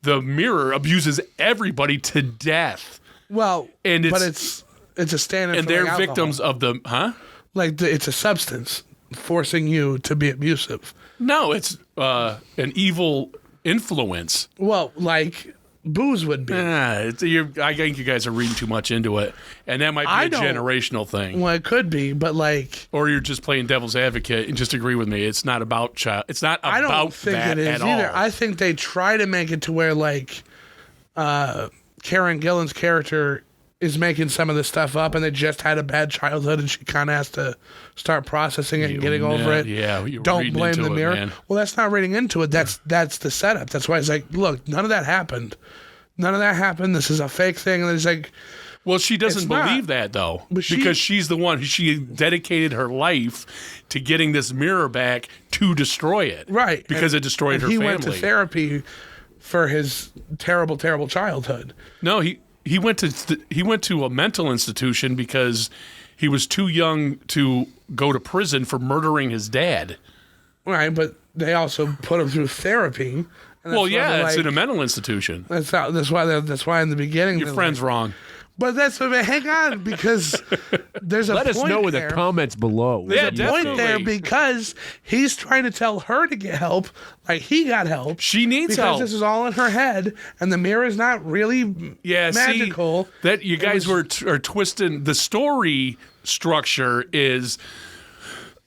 The mirror abuses everybody to death, Well, and but it's a stand-in and for, they're like, alcohol. victims of the Like it's a substance forcing you to be abusive. No, it's an evil influence. Well, like booze would be. I think you guys are reading too much into it, and that might I be a don't- generational thing. Well, it could be, but like Or you're just playing devil's advocate and just agree with me. It's not about child. It's not about I don't think that it is at either. all. I think they try to make it to where like Karen Gillan's character is making some of this stuff up, and they just had a bad childhood, and she kind of has to start processing it and getting over it. Yeah, you're Don't reading blame into the it, mirror. man. Well, that's not reading into it. That's the setup. That's why it's like, look, none of that happened. None of that happened. This is a fake thing. And it's like, Well, she doesn't It's not. believe that though, But because she's the one. She dedicated her life to getting this mirror back to destroy it. right. Because And- it destroyed and her he family. went to therapy for his terrible, terrible childhood. No, he went to a mental institution because he was too young to go to prison for murdering his dad. Right. But they also put him through therapy. And Well, that's why yeah, they're it's like- in a mental institution. That's why in the beginning Your they're friend's like, wrong. but that's hang on because there's a Let us point know in there. the comments below. Yeah, There's a point there definitely. because he's trying to tell her to get help, like he got help. She needs because help. this is all in her head, and the mirror is not really Yeah, magical. See, that you guys are twisting the story structure. Is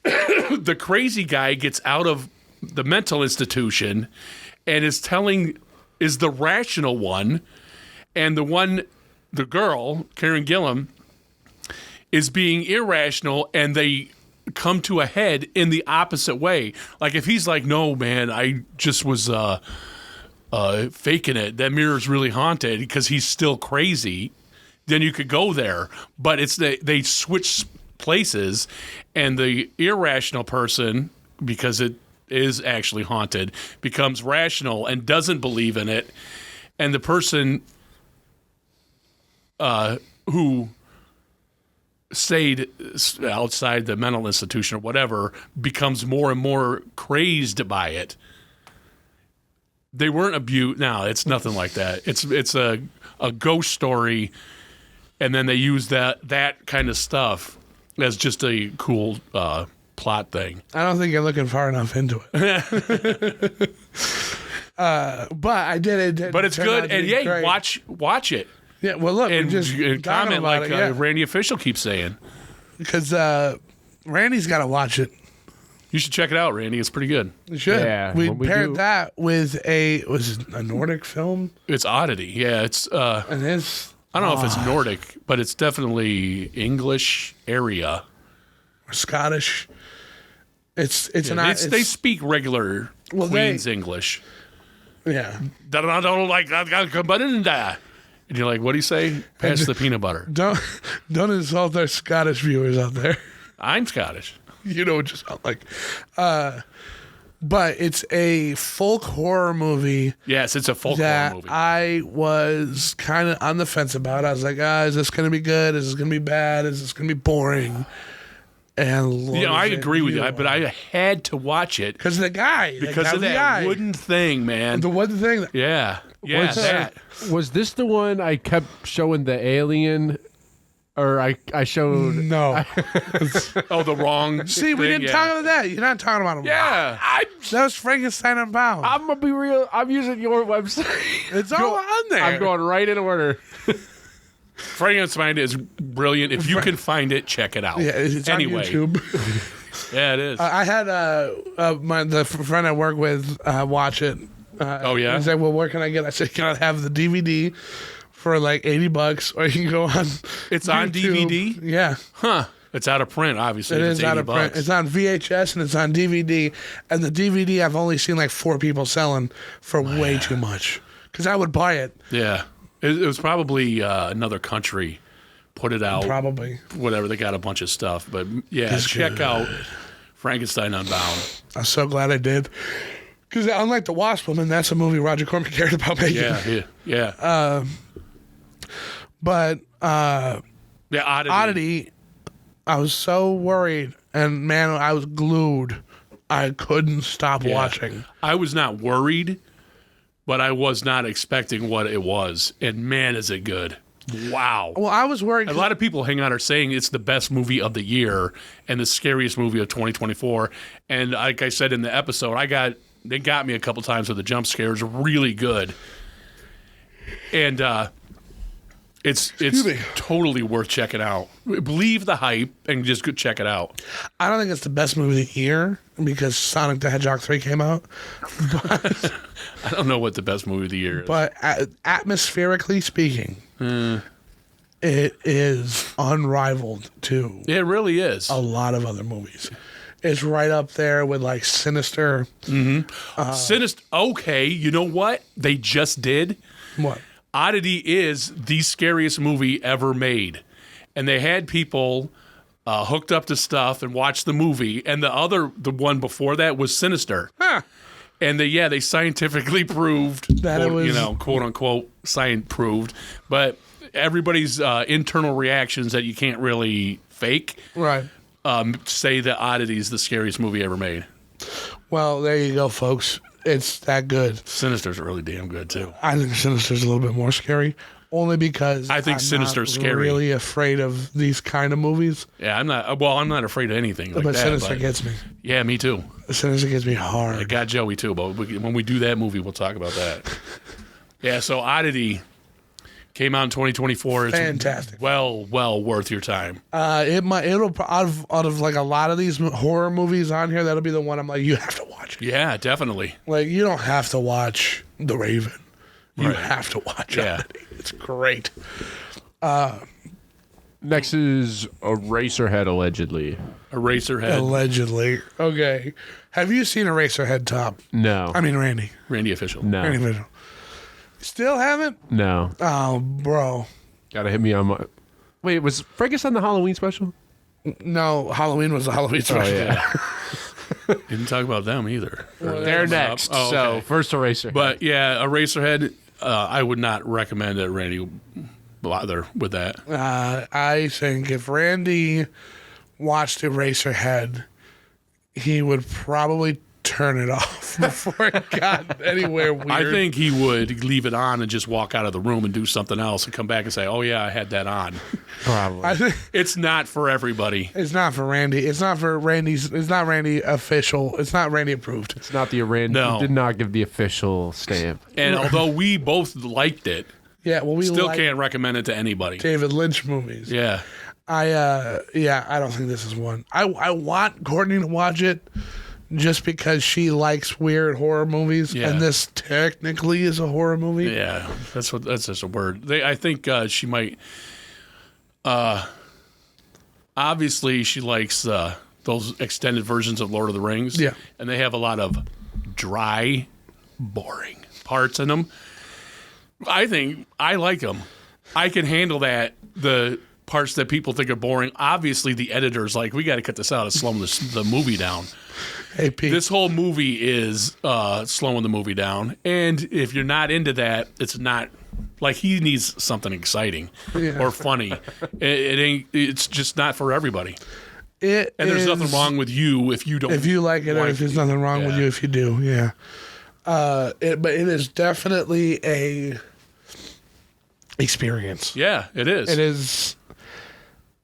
the crazy guy gets out of the mental institution and is the rational one, and the girl Karen Gillan is being irrational, and they come to a head in the opposite way. Like if he's like, no, man, I just was faking it. That mirror's really haunted because he's still crazy. Then you could go there. But it's they switch places, and the irrational person, because it is actually haunted, becomes rational and doesn't believe in it. And the person who stayed outside the mental institution or whatever becomes more and more crazed by it. They weren't abused. No, it's nothing like that. It's a ghost story, and then they use that kind of stuff as just a cool plot thing. I don't think you're looking far enough into it. But I did it. But it's good, and yeah, watch it. Yeah, well, look, And, just and comment about like it, yeah. Randy Official keeps saying. Because Randy's got to watch it. You should check it out, Randy. It's pretty good. You should. Yeah, We when we paired do- that with a Nordic film, It's Oddity. Yeah, it's and it's I don't know if it's Nordic, but it's definitely English area. Scottish. It's They speak regular Queen's English. yeah. I don't like that. And you're like, what do you say? Pass the peanut butter. Don't insult our Scottish viewers out there. I'm Scottish. You know what you sound like. But it's a folk horror movie Yes, it's a folk horror that movie. I was kind of on the fence about. I was like, is this going to be good? Is this going to be bad? Is this going to be boring? And Lord, I agree with you, but I had to watch it because the guy, because of that wooden thing, man. the wooden thing. That, Yeah, that. Was this the one I kept showing the alien? Or I showed... no. Oh, the wrong. See, we thing, didn't talk about that. You're not talking about him. Yeah, That was Frankenstein Unbound. I'm going to be real. I'm using your website. It's all on there. I'm going right in order. Frankenstein is brilliant. If you can find it, check it out. Yeah, it's anyway, on YouTube. yeah, it is. I had the friend I work with watch it. Oh, yeah? He said, "Well, where can I get?" I said, "Can I have the DVD for like $80, or you can go on." It's on YouTube." DVD? Yeah, Huh? It's out of print, obviously. it if is it's out 80 of print. bucks. It's on VHS and it's on DVD. And the DVD, I've only seen like 4 people selling for way too much. Because I would buy it, Yeah, it was probably another country put it out. probably. Whatever, they got a bunch of stuff, but yeah, It's check good. out Frankenstein Unbound. I'm so glad I did. Because unlike The Wasp Woman, that's a movie Roger Corman cared about making. Yeah. But Yeah, Oddity. Oddity, I was so worried, and man, I was glued. I couldn't stop Yeah. watching. I was not worried, but I was not expecting what it was, and man, is it good! Wow. Well, I was worried. A lot of people hang out are saying it's the best movie of the year and the scariest movie of 2024. And like I said in the episode, they got me a couple times with the jump scares, really good. And it's me. totally worth checking out. Believe the hype and just go check it out. I don't think it's the best movie of the year because Sonic the Hedgehog 3 came out. I don't know what the best movie of the year is. But atmospherically speaking, it is unrivaled to It really is. a lot of other movies. It's right up there with like Sinister. Sinister. Okay, you know what they just did? What? Oddity is the scariest movie ever made. And they had people hooked up to stuff and watched the movie. And the one before that was Sinister. Huh. And they scientifically proved That it was- quote unquote, science proved. But everybody's internal reactions that you can't really fake Right. say that Oddity is the scariest movie ever made. Well, there you go, folks. It's that good. Sinister's really damn good too. I think Sinister's a little bit more scary, only because I think I'm Sinister's not scary. really afraid of these kind of movies. Yeah, I'm not afraid of anything like But that. Sinister but gets me. yeah, me too. Sinister gets me hard. I got Joey too, but when we do that movie, we'll talk about that. Yeah, so Oddity came out in 2024. It's Fantastic. well worth your time. It'll out of like a lot of these horror movies on here, that'll be the one I'm like, you have to watch it. Yeah, definitely. Like, you don't have to watch The Raven. You Right. have to watch Yeah. it. It's great. Next is Eraserhead, allegedly. Eraserhead. Allegedly. Okay. Have you seen Eraserhead top? No. I mean, Randy. Randy Official. No. Randy Official. Still haven't? No. Oh, bro. Gotta hit me on my. Wait, was Frankenstein the Halloween special? No, Halloween was the Halloween special. yeah. Didn't talk about them either. They're next. Oh, So, okay. first Eraserhead. But yeah, Eraserhead, I would not recommend that Randy bother with that. I think if Randy watched Eraserhead, he would probably turn it off before it got anywhere weird. I think he would leave it on and just walk out of the room and do something else and come back and say, "Oh yeah, I had that on." Probably. I think It's not for everybody. it's not for Randy. It's not for Randy's. It's not Randy official. It's not Randy approved. It's not the Randy. No. Did not give the official stamp. And although we both liked it, Yeah, well, we still like can't recommend it to anybody. David Lynch movies. Yeah. I don't think this is one. I want Courtney to watch it just because she likes weird horror movies, Yeah. and this technically is a horror movie. Yeah, that's just a word. I think she might. Obviously, she likes those extended versions of Lord of the Rings. Yeah. And they have a lot of dry, boring parts in them. I think I like them. I can handle that. The parts that people think are boring. Obviously, the editor's like, we got to cut this out and slow the movie down. Hey, Pete. This whole movie is slowing the movie down, and if you're not into that, it's not like he needs something exciting or funny. It ain't. It's just not for everybody. It And there's is- nothing wrong with you if you don't. if you like it, or if there's nothing wrong with Yeah. you if you do. Yeah. But it is definitely a experience. Yeah, it is. It is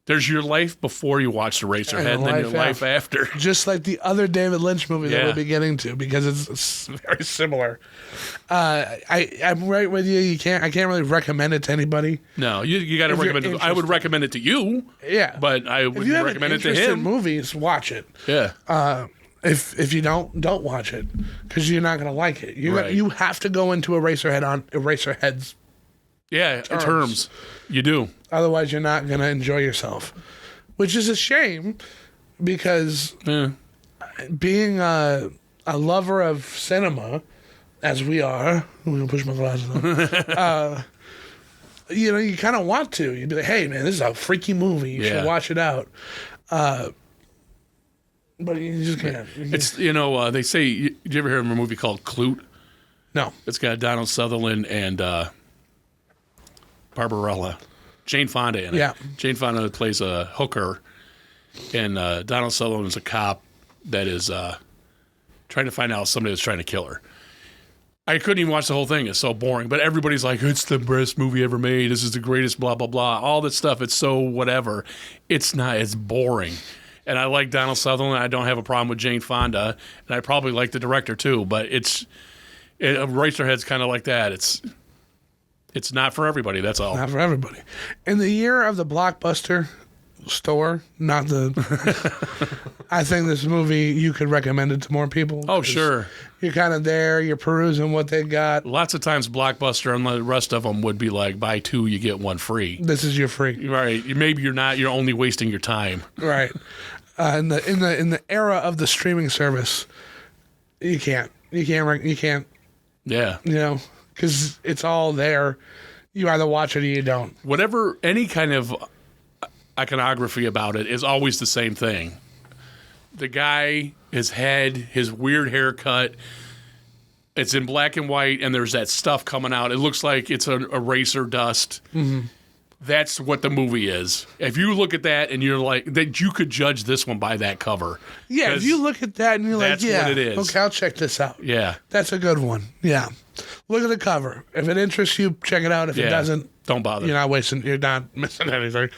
There's your life before you watch the Eraserhead, and then your life after. just like the other David Lynch movie that Yeah. we'll be getting to because it's very similar. I'm right with you. I can't really recommend it to anybody. No, you got to If you're recommend it. I would interested. recommend it to you, Yeah, but I if you wouldn't have recommend an it to interest in him. movies, watch it. Yeah. If you don't watch it because you're not gonna like it. Right. You have to go into Eraserhead on Eraserhead's. Yeah, terms. You do. Otherwise, you're not gonna enjoy yourself, which is a shame because Yeah. being a lover of cinema, as we are, I'm gonna push my glasses on. You kind of want to. You'd be like, "Hey, man, this is a freaky movie. You Yeah. should watch it out." But you just can't. It's they say. Did you ever hear of a movie called Clute? No. It's got Donald Sutherland and Barbarella, Jane Fonda in it. Yeah. Jane Fonda plays a hooker, and Donald Sutherland is a cop that is trying to find out somebody that's trying to kill her. I couldn't even watch the whole thing. It's so boring. But everybody's like, it's the best movie ever made. This is the greatest, blah, blah, blah. All that stuff. It's so whatever. It's not. It's boring. And I like Donald Sutherland. I don't have a problem with Jane Fonda. And I probably like the director too. But Eraserhead's kind of like that. It's not for everybody. That's all. Not for everybody. In the year of the Blockbuster store, not the. I think this movie, you could recommend it to more people. Oh, 'cause sure. You're kind of there. You're perusing what they got. Lots of times Blockbuster and the rest of them would be like, buy two, you get one free. This is your free. Right. Maybe you're not. You're only wasting your time. Right. In the era of the streaming service, you can't. Yeah. Because it's all there. You either watch it or you don't. Whatever, any kind of iconography about it is always the same thing. The guy, his head, his weird haircut, it's in black and white, and there's that stuff coming out. It looks like it's an eraser dust. Mm-hmm. That's what the movie is. If you look at that and you're like, that you could judge this one by that cover. Yeah, if 'Cause you look at that and you're like, that's yeah, what it is. okay, I'll check this out. Yeah. That's a good one. Yeah. Look at the cover. If it interests you, check it out. If it Yeah. doesn't, Don't bother. you're not missing anything.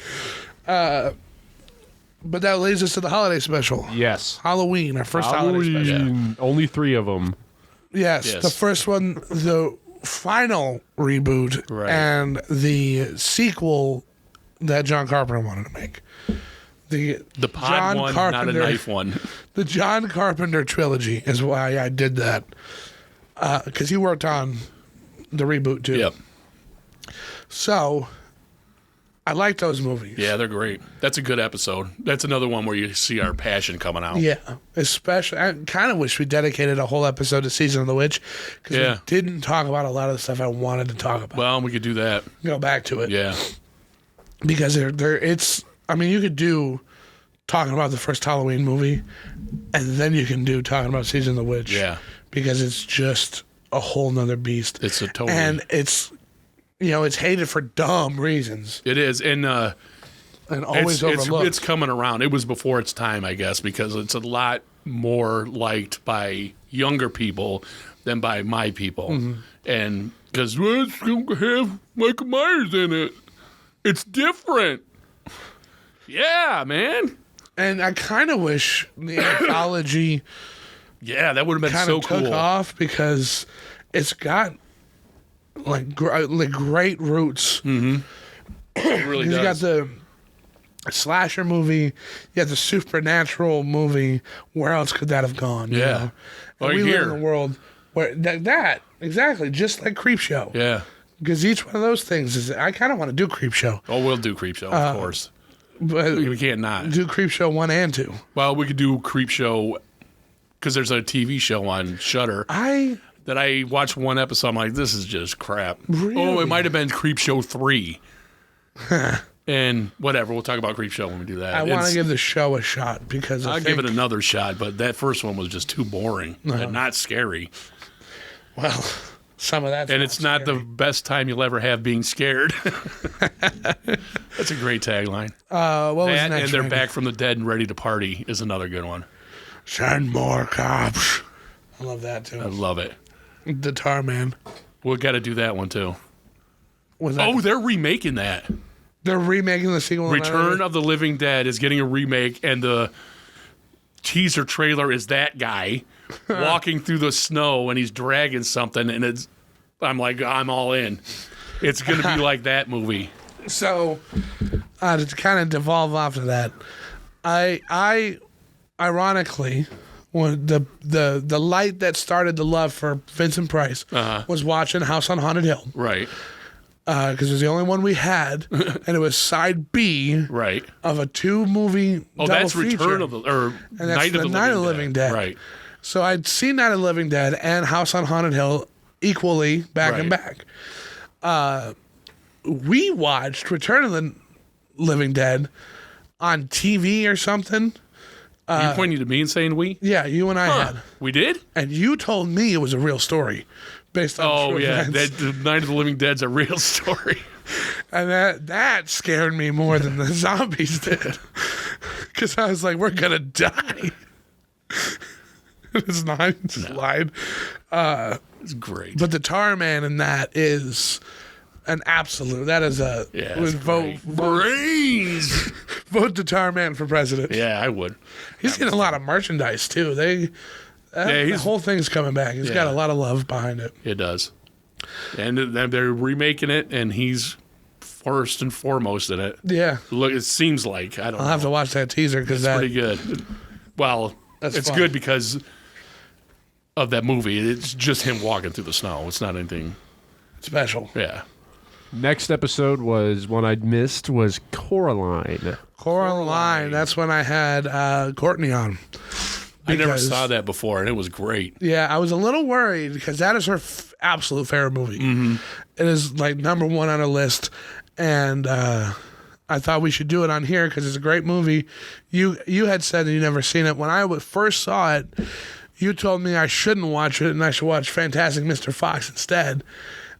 But that leads us to the holiday special. Yes. Halloween, our first holiday special. Halloween. Only 3 of them. Yes, Yes. the first one, the final reboot, Right. and the sequel that John Carpenter wanted to make. The pod John one, Carpenter, not a knife one. The John Carpenter trilogy is why I did that. Because he worked on the reboot too. Yep. So, I like those movies. Yeah, they're great. That's a good episode. That's another one where you see our passion coming out. Yeah, especially, I kind of wish we dedicated a whole episode to Season of the Witch because we didn't talk about a lot of the stuff I wanted to talk about. Well, we could do that. Go back to it. Yeah. Because it's, I mean, you could do talking about the first Halloween movie, and then you can do talking about Season of the Witch. Yeah. Because it's just a whole nother beast. It's a totally. And it's, it's hated for dumb reasons. It is. And always overlooked. It's coming around. It was before its time, I guess, because it's a lot more liked by younger people than by my people. Mm-hmm. And because it's going to have Michael Myers in it. It's different. Yeah, man. And I kind of wish the anthology Yeah, that would have been kind so of took cool. off because it's got like great roots. Mm-hmm. It really You got does. the slasher movie, you got the supernatural movie. Where else could that have gone? you Yeah. know? Right And we live here. in a world where that exactly just like Creepshow. Yeah. Because each one of those things is, I kind of want to do Creepshow, Oh, we'll do Creepshow, of course. but We can't not. do Creepshow 1 and 2. Well, we could do Creepshow because there's a TV show on Shudder that I watched one episode. I'm like, this is just crap. Really? Oh, it might have been Creepshow 3. And whatever, we'll talk about Creepshow when we do that. I want to give the show a shot because I'll give it another shot, but that first one was just too boring and not scary. Well, some of that. And it's not the best time you'll ever have being scared. That's a great tagline. What was That next? and they're Randy? back from the dead and ready to party is another good one. Send more cops. I love that too. I love it. The Tar Man. We've got to do that one too. Was that, Oh, they're remaking that. they're remaking the sequel. Return of the Living Dead is getting a remake, and the teaser trailer is that guy walking through the snow and he's dragging something, and I'm like, I'm all in. It's going to be like that movie. So, to kind of devolve off of that, I ironically, when the light that started the love for Vincent Price was watching House on Haunted Hill. Right. Because it was the only one we had, and it was side B Right. of a 2-movie Oh, double that's feature. Return of the And that's Night of the Living Dead. Right. So I'd seen Night of the Living Dead and House on Haunted Hill equally back and back. We watched Return of the Living Dead on TV or something. you pointing to me and saying we? Yeah, you and I had. We did? And you told me it was a real story based on Oh, true yeah. events. The Night of the Living Dead's a real story. And that scared me more than the zombies did. Because I was like, we're going to die. It's not. It's lied. It's great. But the Tar Man in that is an absolute. That is a. Yeah, would it's great. Brains! vote the Tar Man for president. Yeah, I would. He's getting a lot of merchandise too. The whole thing's coming back. He's got a lot of love behind it. It does. And they're remaking it, and he's first and foremost in it. Yeah. Look, it seems like. I don't know. I'll have to watch that teaser because It's that. pretty good. Well, That's it's fun. good because of that movie. It's just him walking through the snow. It's not anything. Special. Yeah. Next episode was one I'd missed was Coraline. Coraline. That's when I had Courtney on. I never Because- saw that before, and it was great. Yeah, I was a little worried because that is her absolute favorite movie. Mm-hmm. It is like number one on her list, and I thought we should do it on here because it's a great movie. You had said that you never seen it. When I first saw it, you told me I shouldn't watch it and I should watch Fantastic Mr. Fox instead.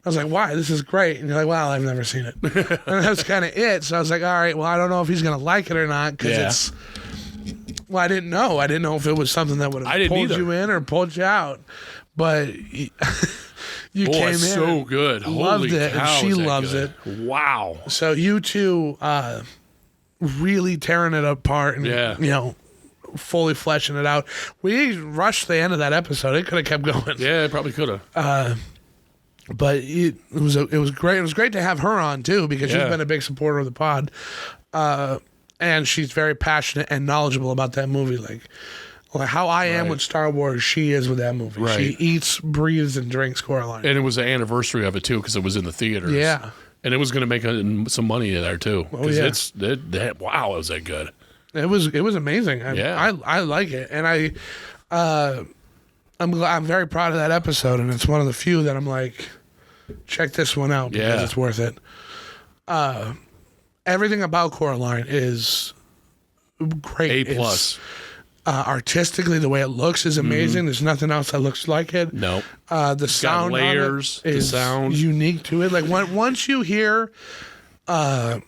I was like, why? This is great. And you're like, well, I've never seen it. And that's kind of it. So I was like, all right, well, I don't know if he's going to like it or not because it's. Well, I didn't know. I didn't know if it was something that would I have didn't pulled either. you in or pulled you out. But you Boy, came in. it's so good. Loved Holy it, and cow, she is that loves good. Wow. So you two really tearing it apart and fully fleshing it out. We rushed the end of that episode. It could have kept going. Yeah, it probably could have. But it was great. It was great to have her on too because she's Yeah. been a big supporter of the pod. And she's very passionate and knowledgeable about that movie. Like how I am with Star Wars, she is with that movie. Right. She eats, breathes, and drinks Coraline. And it was the anniversary of it, too, because it was in the theaters. Yeah. And it was going to make some money there too. Oh, yeah. Wow, was that good? It was amazing. Yeah. I like it, and I'm very proud of that episode, and it's one of the few that I'm like, check this one out because it's worth it. Everything about Coraline is great. A plus. Artistically, the way it looks is amazing. There's nothing else that looks like it. No. The sound layers, on it is the sound. unique to it. Like once you hear, I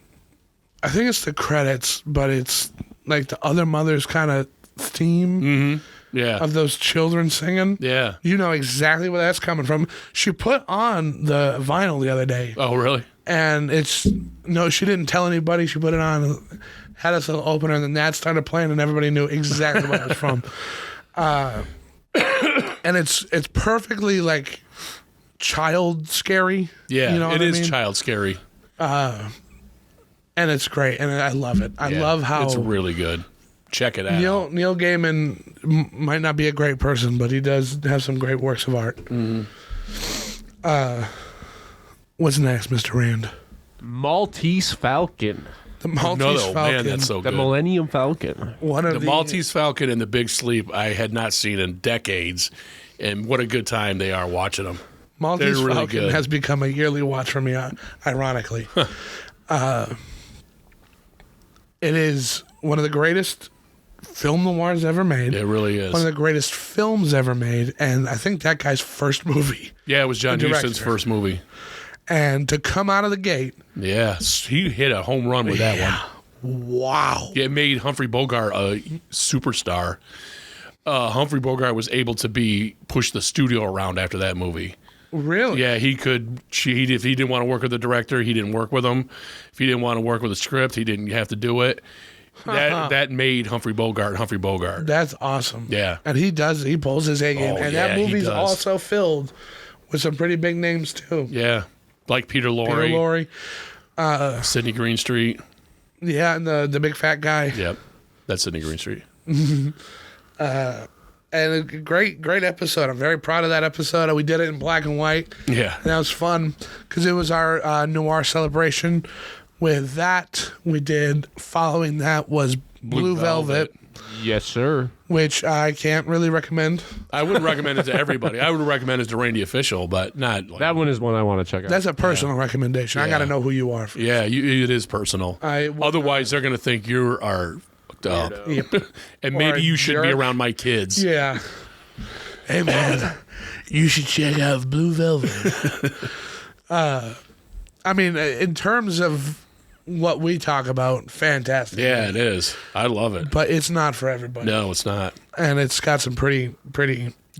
think it's the credits, but it's like the Other Mothers kind of theme of those children singing. Yeah. You know exactly where that's coming from. She put on the vinyl the other day. Oh, really? And she didn't tell anybody. She put it on, had us an opener, and then that started playing, and everybody knew exactly where it was from. And it's perfectly like child scary. Yeah, you know what it I is mean? child scary. And it's great, and I love it. I love how it's really good. Check it out. Neil Gaiman might not be a great person, but he does have some great works of art. What's next, Mr. Rand? Maltese Falcon. The Maltese Falcon. Man, that's so The good. Millennium Falcon. The Maltese Falcon and the Big Sleep I had not seen in decades, and what a good time they are watching them. Maltese They're really Falcon good. has become a yearly watch for me, ironically. It is one of the greatest film noirs ever made. It really is. One of the greatest films ever made, and I think that guy's first movie. Yeah, it was John The Huston's director. first movie. And to come out of the gate, Yeah, he hit a home run with that one. wow. It made Humphrey Bogart a superstar. Humphrey Bogart was able to push the studio around after that movie. Really? Yeah, he could. If he didn't want to work with the director, he didn't work with him. If he didn't want to work with the script, he didn't have to do it. That made Humphrey Bogart. That's awesome. Yeah. And he pulls his A game. Oh, And yeah, that he movie's does. also filled with some pretty big names, too. Yeah, like Peter Peter Lorre, Lorre. Sidney Greenstreet. Yeah, and the big fat guy. Yep, that's Sidney Greenstreet. And a great episode. I'm very proud of that episode. We did it in black and white. Yeah, And that was fun because it was our noir celebration. With that, we did, following that was Blue Velvet, Yes, sir. which I can't really recommend. I wouldn't recommend it to everybody. I would recommend it to Randy Official, but not like, That one is one I want to check out. That's a personal recommendation. I got to know who you are. Yeah, it is personal. Otherwise, they're going to think you are fucked up, Yep. and Or maybe a you should be jerk. around my kids. Yeah. Hey, man, you should check out Blue Velvet. I mean, in terms of what we talk about, fantastic. Yeah, it is. I love it. But it's not for everybody. No, it's not. And it's got some pretty.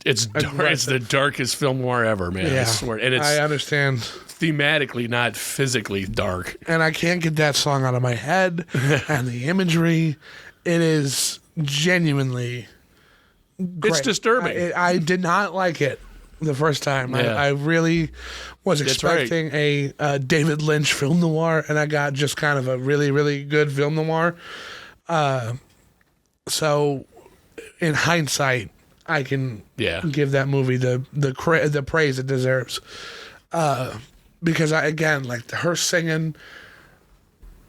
It's dark. It's the darkest film noir ever, man. Yeah. I swear. And it's I understand. thematically, not physically dark. And I can't get that song out of my head. And the imagery, it is genuinely great. It's disturbing. I did not like it the first time. Yeah. I really was That's right. expecting a David Lynch film noir, and I got just kind of a really, really good film noir. So, in hindsight, I can give that movie the praise it deserves. Because like her singing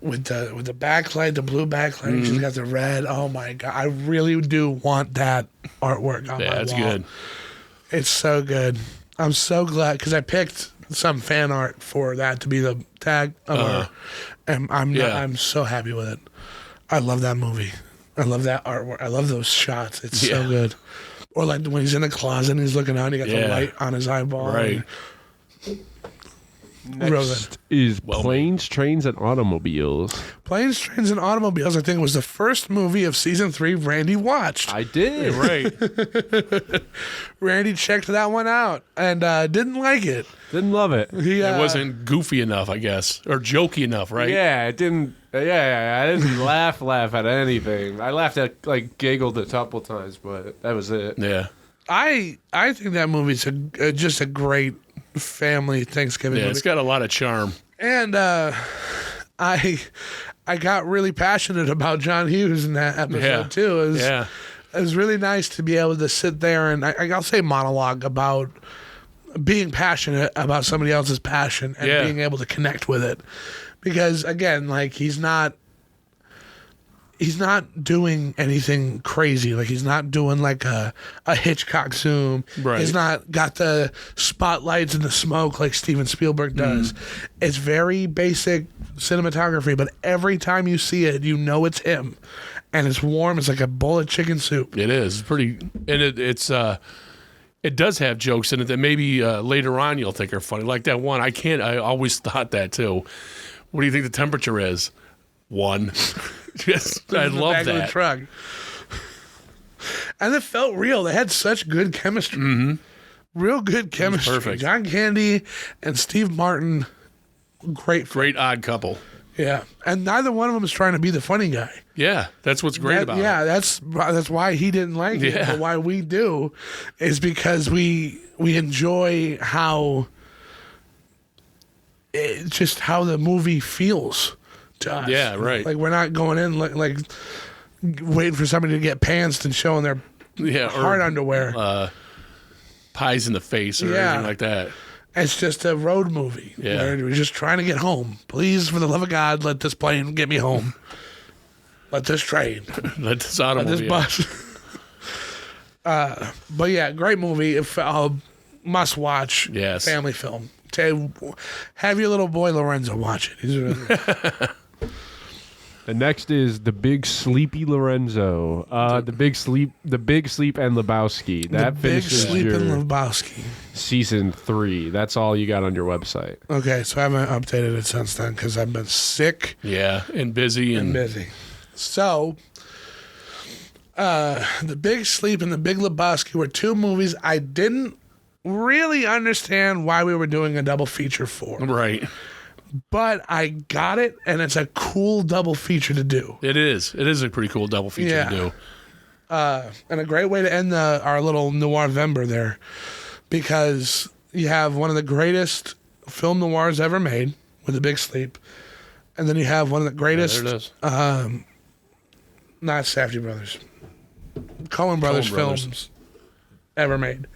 with the backlight, the blue backlight, she's got the red. Oh my god, I really do want that artwork on my Yeah, it's wall. good. It's so good. I'm so glad because I picked some fan art for that to be the tag of her, and I'm so happy with it. I love that movie. I love that artwork. I love those shots. It's so good. Or like when he's in the closet and he's looking out, and he got the light on his eyeball. Right. Next is Planes, Trains, and Automobiles. Planes, Trains, and Automobiles, I think, was the first movie of season 3 Randy watched. I did. Right. Randy checked that one out and didn't like it. Didn't love it. It wasn't goofy enough, I guess, or jokey enough, right? Yeah, it didn't. Yeah, I didn't laugh at anything. I laughed at giggled a couple times, but that was it. Yeah. I think that movie's just a great family Thanksgiving Yeah, movie. it's got a lot of charm. And I got really passionate about John Hughes in that episode too. It was really nice to be able to sit there and I'll say monologue about being passionate about somebody else's passion and being able to connect with it. Because again, like he's not doing anything crazy. Like he's not doing like a Hitchcock zoom. Right. He's not got the spotlights and the smoke like Steven Spielberg does. It's very basic cinematography, but every time you see it, you know it's him. And it's warm. It's like a bowl of chicken soup. It is pretty, and it does have jokes in it that maybe later on you'll think are funny. Like that one, I always thought that too. What do you think the temperature is? 1. Just, I love Back of the that. truck. And it felt real. They had such good chemistry. Mm-hmm. Real good chemistry. Perfect. John Candy and Steve Martin, great. Great odd couple. Yeah. And neither one of them is trying to be the funny guy. Yeah, that's what's great about it. Yeah, that's why he didn't like it. Yeah. But why we do is because we enjoy how just how the movie feels to us. Yeah, right. Like we're not going in like waiting for somebody to get pantsed and showing their hard underwear. Pies in the face or anything like that. It's just a road movie. Yeah. Where we're just trying to get home. Please, for the love of God, let this plane get me home. Let this train. Let this Let automobile. this bus. But yeah, great movie. Must watch. Yes. Family film. Have your little boy Lorenzo watch it. He's really The next is The Big Sleepy Lorenzo. The Big Sleep and Lebowski. That The Big finishes Sleep your in Lebowski. season 3. That's all you got on your website. Okay, so I haven't updated it since then because I've been sick Yeah, and busy and and busy. So, The Big Sleep and The Big Lebowski were two movies I didn't really understand why we were doing a double feature for. right. But I got it, and it's a cool double feature to do. It is. It is a pretty cool double feature to do. And a great way to end our little Noir-vember there, because you have one of the greatest film noirs ever made with The Big Sleep, and then you have one of the greatest, There it is. not Safdie Brothers, Coen Brothers Brothers. films ever made.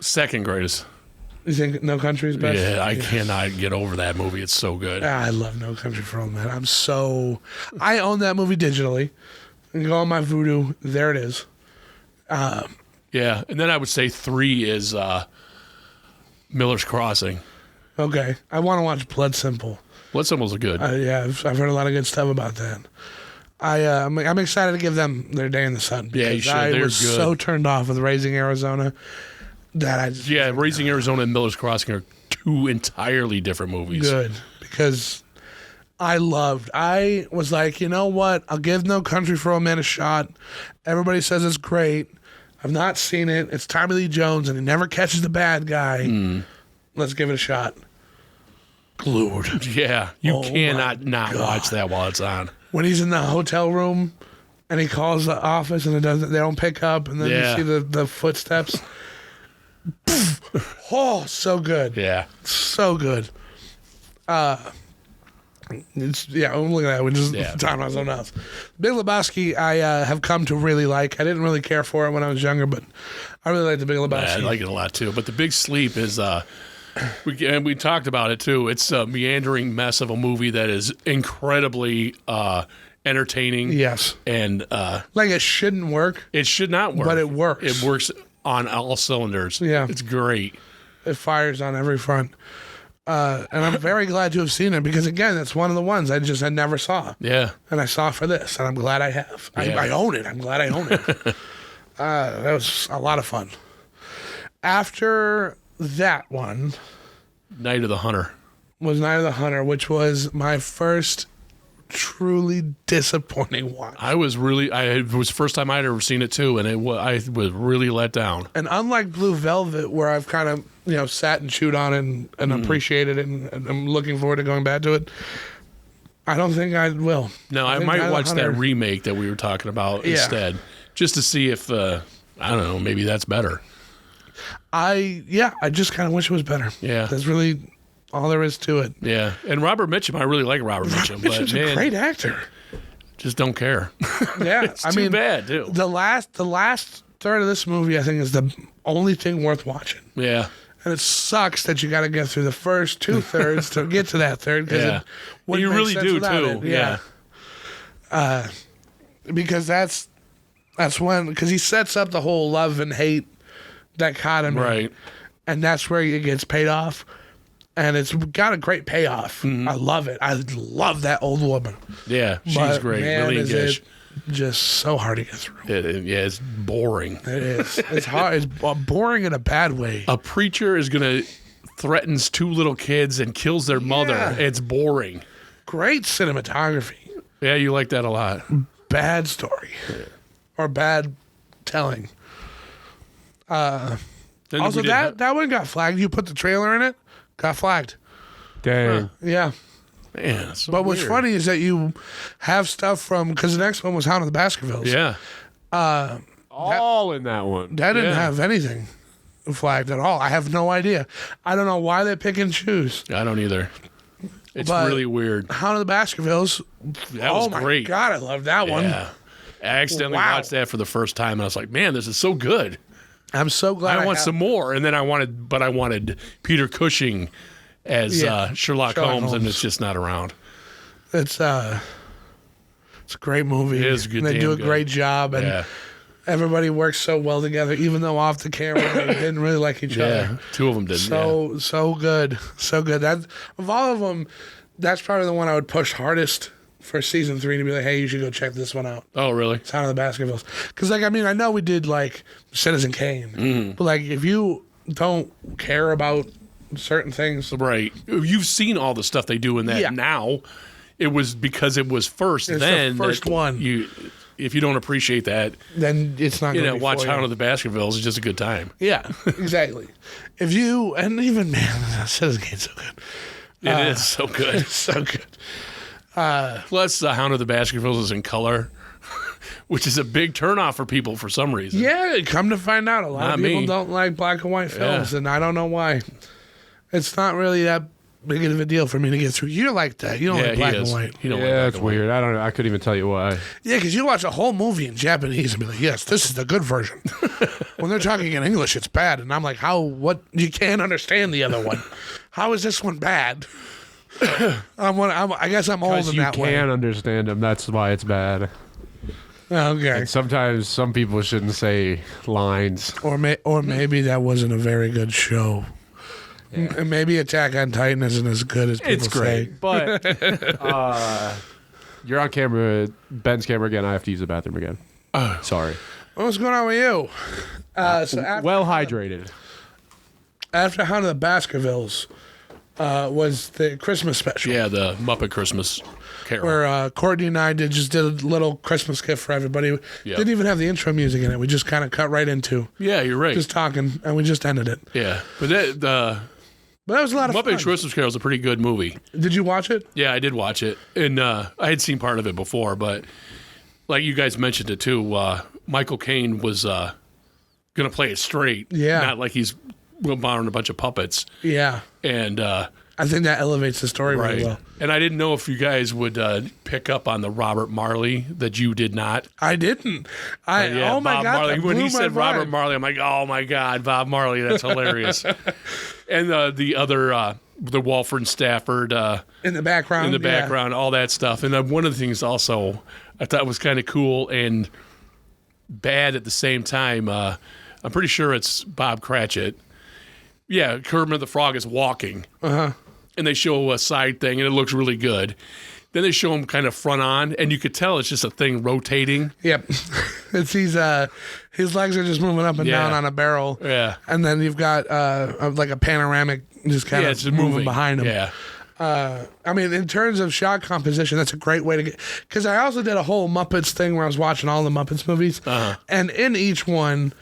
Second greatest. You think No Country is best? Yeah, I cannot get over that movie. It's so good. I love No Country for Old Men. I own that movie digitally. You go on my Vudu, there it is. Yeah, and then I would say 3 is Miller's Crossing. Okay, I want to watch Blood Simple. Blood Symbols are good. Yeah, I've heard a lot of good stuff about that. I'm excited to give them their day in the sun. Yeah, you because should. I They're was good. so turned off with Raising Arizona that I just Yeah, Raising Arizona and Miller's Crossing are 2 entirely different movies. good because I was like, you know what? I'll give No Country for Old Men a shot. Everybody says it's great. I've not seen it. It's Tommy Lee Jones, and he never catches the bad guy. Let's give it a shot. Glued. Yeah, you Oh cannot my not God. watch that while it's on. When he's in the hotel room and he calls the office and they don't pick up, and then Yeah. you see the footsteps. Oh, so good. Yeah. So good. It's I'm looking at it. We're just talking about something else. Big Lebowski, I have come to really like. I didn't really care for it when I was younger, but I really like the Big Lebowski. Yeah, I like it a lot too. But The Big Sleep is we talked about it too. It's a meandering mess of a movie that is incredibly entertaining. Yes, And like it shouldn't work. it should not work. But it works. It works on all cylinders. Yeah. It's great. It fires on every front. And I'm very glad to have seen it because, again, it's one of the ones I never saw. Yeah. And I saw for this, and I'm glad I have. Yeah. I own it. I'm glad I own it. That was a lot of fun. After that one Night of the Hunter. was Night of the Hunter, which was my first truly disappointing watch. It was the first time I'd ever seen it too, and I was really let down. And unlike Blue Velvet, where I've kind of sat and chewed on it and appreciated it, and I'm looking forward to going back to it, I don't think I will. No, I think might Night of the watch that Hunter- remake that we were talking about Yeah. instead, just to see if I don't know, maybe that's better. I just kind of wish it was better. Yeah. That's really all there is to it. Yeah, and Robert Mitchum, I really like Robert Mitchum, but Mitchum's a man, great actor. just don't care. Yeah, It's too bad too. The last third of this movie, I think, is the only thing worth watching. Yeah, And it sucks that you got to get through the first 2/3 to get to that third. Yeah. It You make really sense do, without too. it. Yeah. Because that's when, because he sets up the whole love and hate dichotomy. Right. And that's where it gets paid off. And it's got a great payoff. Mm-hmm. I love it. I love that old woman. Yeah, she's But, great. man, Lillian is Gish. it just so hard to get through. Yeah, it's boring. It is. It's hard. It's boring in a bad way. A preacher is going to threatens 2 little kids and kills their mother. Yeah. It's boring. Great cinematography. Yeah, you like that a lot. Bad story. Or bad telling. Then Also, we did that one got flagged. You put the trailer in it, got flagged. Dang. Yeah. man, it's so But what's weird. funny is that you have stuff from, because the next one was Hound of the Baskervilles. Yeah. All in that one. That didn't Yeah. have anything flagged at all. I have no idea. I don't know why they pick and choose. I don't either. It's But- really weird. Hound of the Baskervilles. That was oh my great. God, I love that one. Yeah. I accidentally Wow. watched that for the first time, and I was like, "Man, this is so good. I'm so glad. I want some more." And then I wanted Peter Cushing as Yeah. Sherlock Holmes, and it's just not around. It's a great movie. It is good, And they do a damn great job, and Yeah, everybody works so well together. Even though off the camera they didn't really like each yeah. other. 2 of them didn't. So good, so good. That of all of them, that's probably the one I would push hardest for season 3 to be like, hey, you should go check this one out. Oh, really? Sound of the Baskervilles. Because, like, I mean, I know we did, like, Citizen Kane. Mm-hmm. But, like, if you don't care about certain things, Right. You've seen all the stuff they do in that Yeah. now. It was because it was first. It's the then first that one. If you don't appreciate that, then it's not going to be watch for you. Hound of the Baskervilles. It's just a good time. Yeah, exactly. If you, and even, man, Citizen Kane's so good. It is so good. It's so good. Plus, Hound of the Baskervilles is in color, which is a big turnoff for people for some reason. Yeah, come to find out, a lot Not of people me. don't like black and white films, Yeah. and I don't know why. It's not really that big of a deal for me to get through. You're like that. You don't Yeah, like he black is. and white. He don't like Yeah, black it's and white. weird. I don't know. I couldn't even tell you why. Yeah, because you watch a whole movie in Japanese and be like, yes, this is the good version. When they're talking in English, it's bad. And I'm like, what? You can't understand the other one. How is this one bad? I guess I'm old Because in you that can way. understand them. That's why it's bad. Okay. And sometimes some people shouldn't say lines. Or maybe that wasn't a very good show. And maybe Attack on Titan isn't as good as people It's say. great, but you're on camera, Ben's camera again. I have to use the bathroom again. Sorry. What's going on with you? So after, Well hydrated. after Hound of the Baskervilles was the Christmas special. Yeah, the Muppet Christmas Carol. Where Courtney and I did a little Christmas gift for everybody. Yeah. Didn't even have the intro music in it. We just kind of cut right into Yeah, you're right. just talking, and we just ended it. Yeah, but the But that was a lot of Muppet fun. Christmas Carol is a pretty good movie. Did you watch it? Yeah, I did watch it, and I had seen part of it before, but like you guys mentioned it too. Michael Caine was going to play it straight, Yeah. not like he's borrowing a bunch of puppets, Yeah. and I think that elevates the story right. really well. And I didn't know if you guys would pick up on the Robert Marley that you did not. I didn't. Yeah, oh my Bob God. Marley. that When he blew my said Robert mind. Marley, I'm like, oh my God, Bob Marley. That's hilarious. And the other, the Walford Stafford in the background. in the yeah. background, all that stuff. And one of the things also I thought was kind of cool and bad at the same time. I'm pretty sure it's Bob Cratchit. Yeah, Kermit the Frog is walking. And they show a side thing, and it looks really good. Then they show him kind of front on, and you could tell it's just a thing rotating. Yep. It's his legs are just moving up and Yeah. down on a barrel. Yeah. And then you've got like a panoramic just kind Yeah, of it's just moving behind him. Yeah. I mean, in terms of shot composition, that's a great way to get. Because I also did a whole Muppets thing where I was watching all the Muppets movies, and in each one,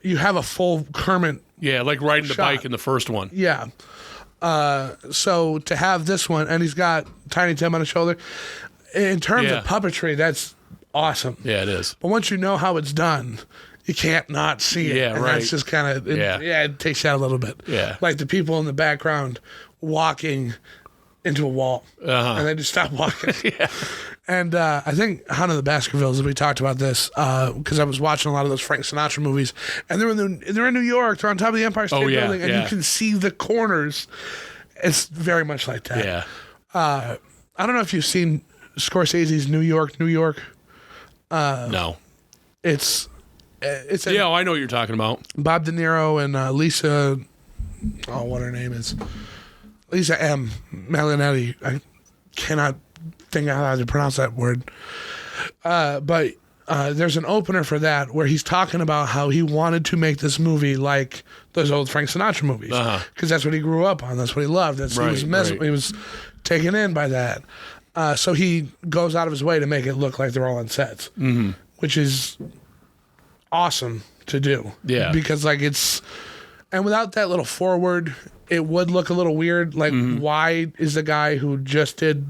you have a full Kermit. Yeah, like riding the Shot. bike in the first one. Yeah. So to have this one, and he's got Tiny Tim on his shoulder. In terms Yeah. of puppetry, that's awesome. Yeah, it is. But once you know how it's done, you can't not see it. Yeah, and right. That's just kind of Yeah. it takes you out a little bit. Yeah. Like the people in the background walking into a wall, and they just stopped walking. And I think Hunt of the Baskervilles, we talked about this because I was watching a lot of those Frank Sinatra movies, and they're in New York. They're on top of the Empire State Building, and you can see the corners. It's very much like that. Yeah. I don't know if you've seen Scorsese's New York. No. It's Yeah, I know what you're talking about. Bob De Niro and Lisa. Oh, what her name is? Lisa M. Malinetti. I cannot think out how to pronounce that word. But there's an opener for that where he's talking about how he wanted to make this movie like those old Frank Sinatra movies because that's what he grew up on. That's what he loved. He was taken in by that. So he goes out of his way to make it look like they're all on sets, which is awesome to do. Yeah, because like and without that little forward, it would look a little weird. Like, why is the guy who just did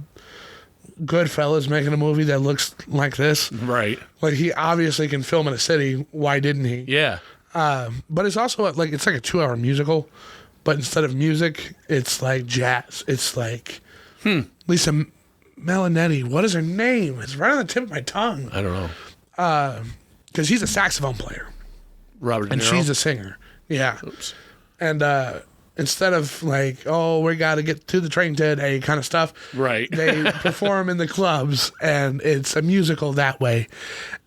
Goodfellas making a movie that looks like this? Right. Like, he obviously can film in a city. Why didn't he? Yeah. But it's also like, it's like a 2-hour musical, but instead of music, it's like jazz. It's like Lisa Malinetti. What is her name? It's right on the tip of my tongue. I don't know. Because he's a saxophone player. Robert De Niro? And she's a singer. Yeah. Oops. And instead of like, oh, we got to get to the train today kind of stuff, right? They perform in the clubs, and it's a musical that way,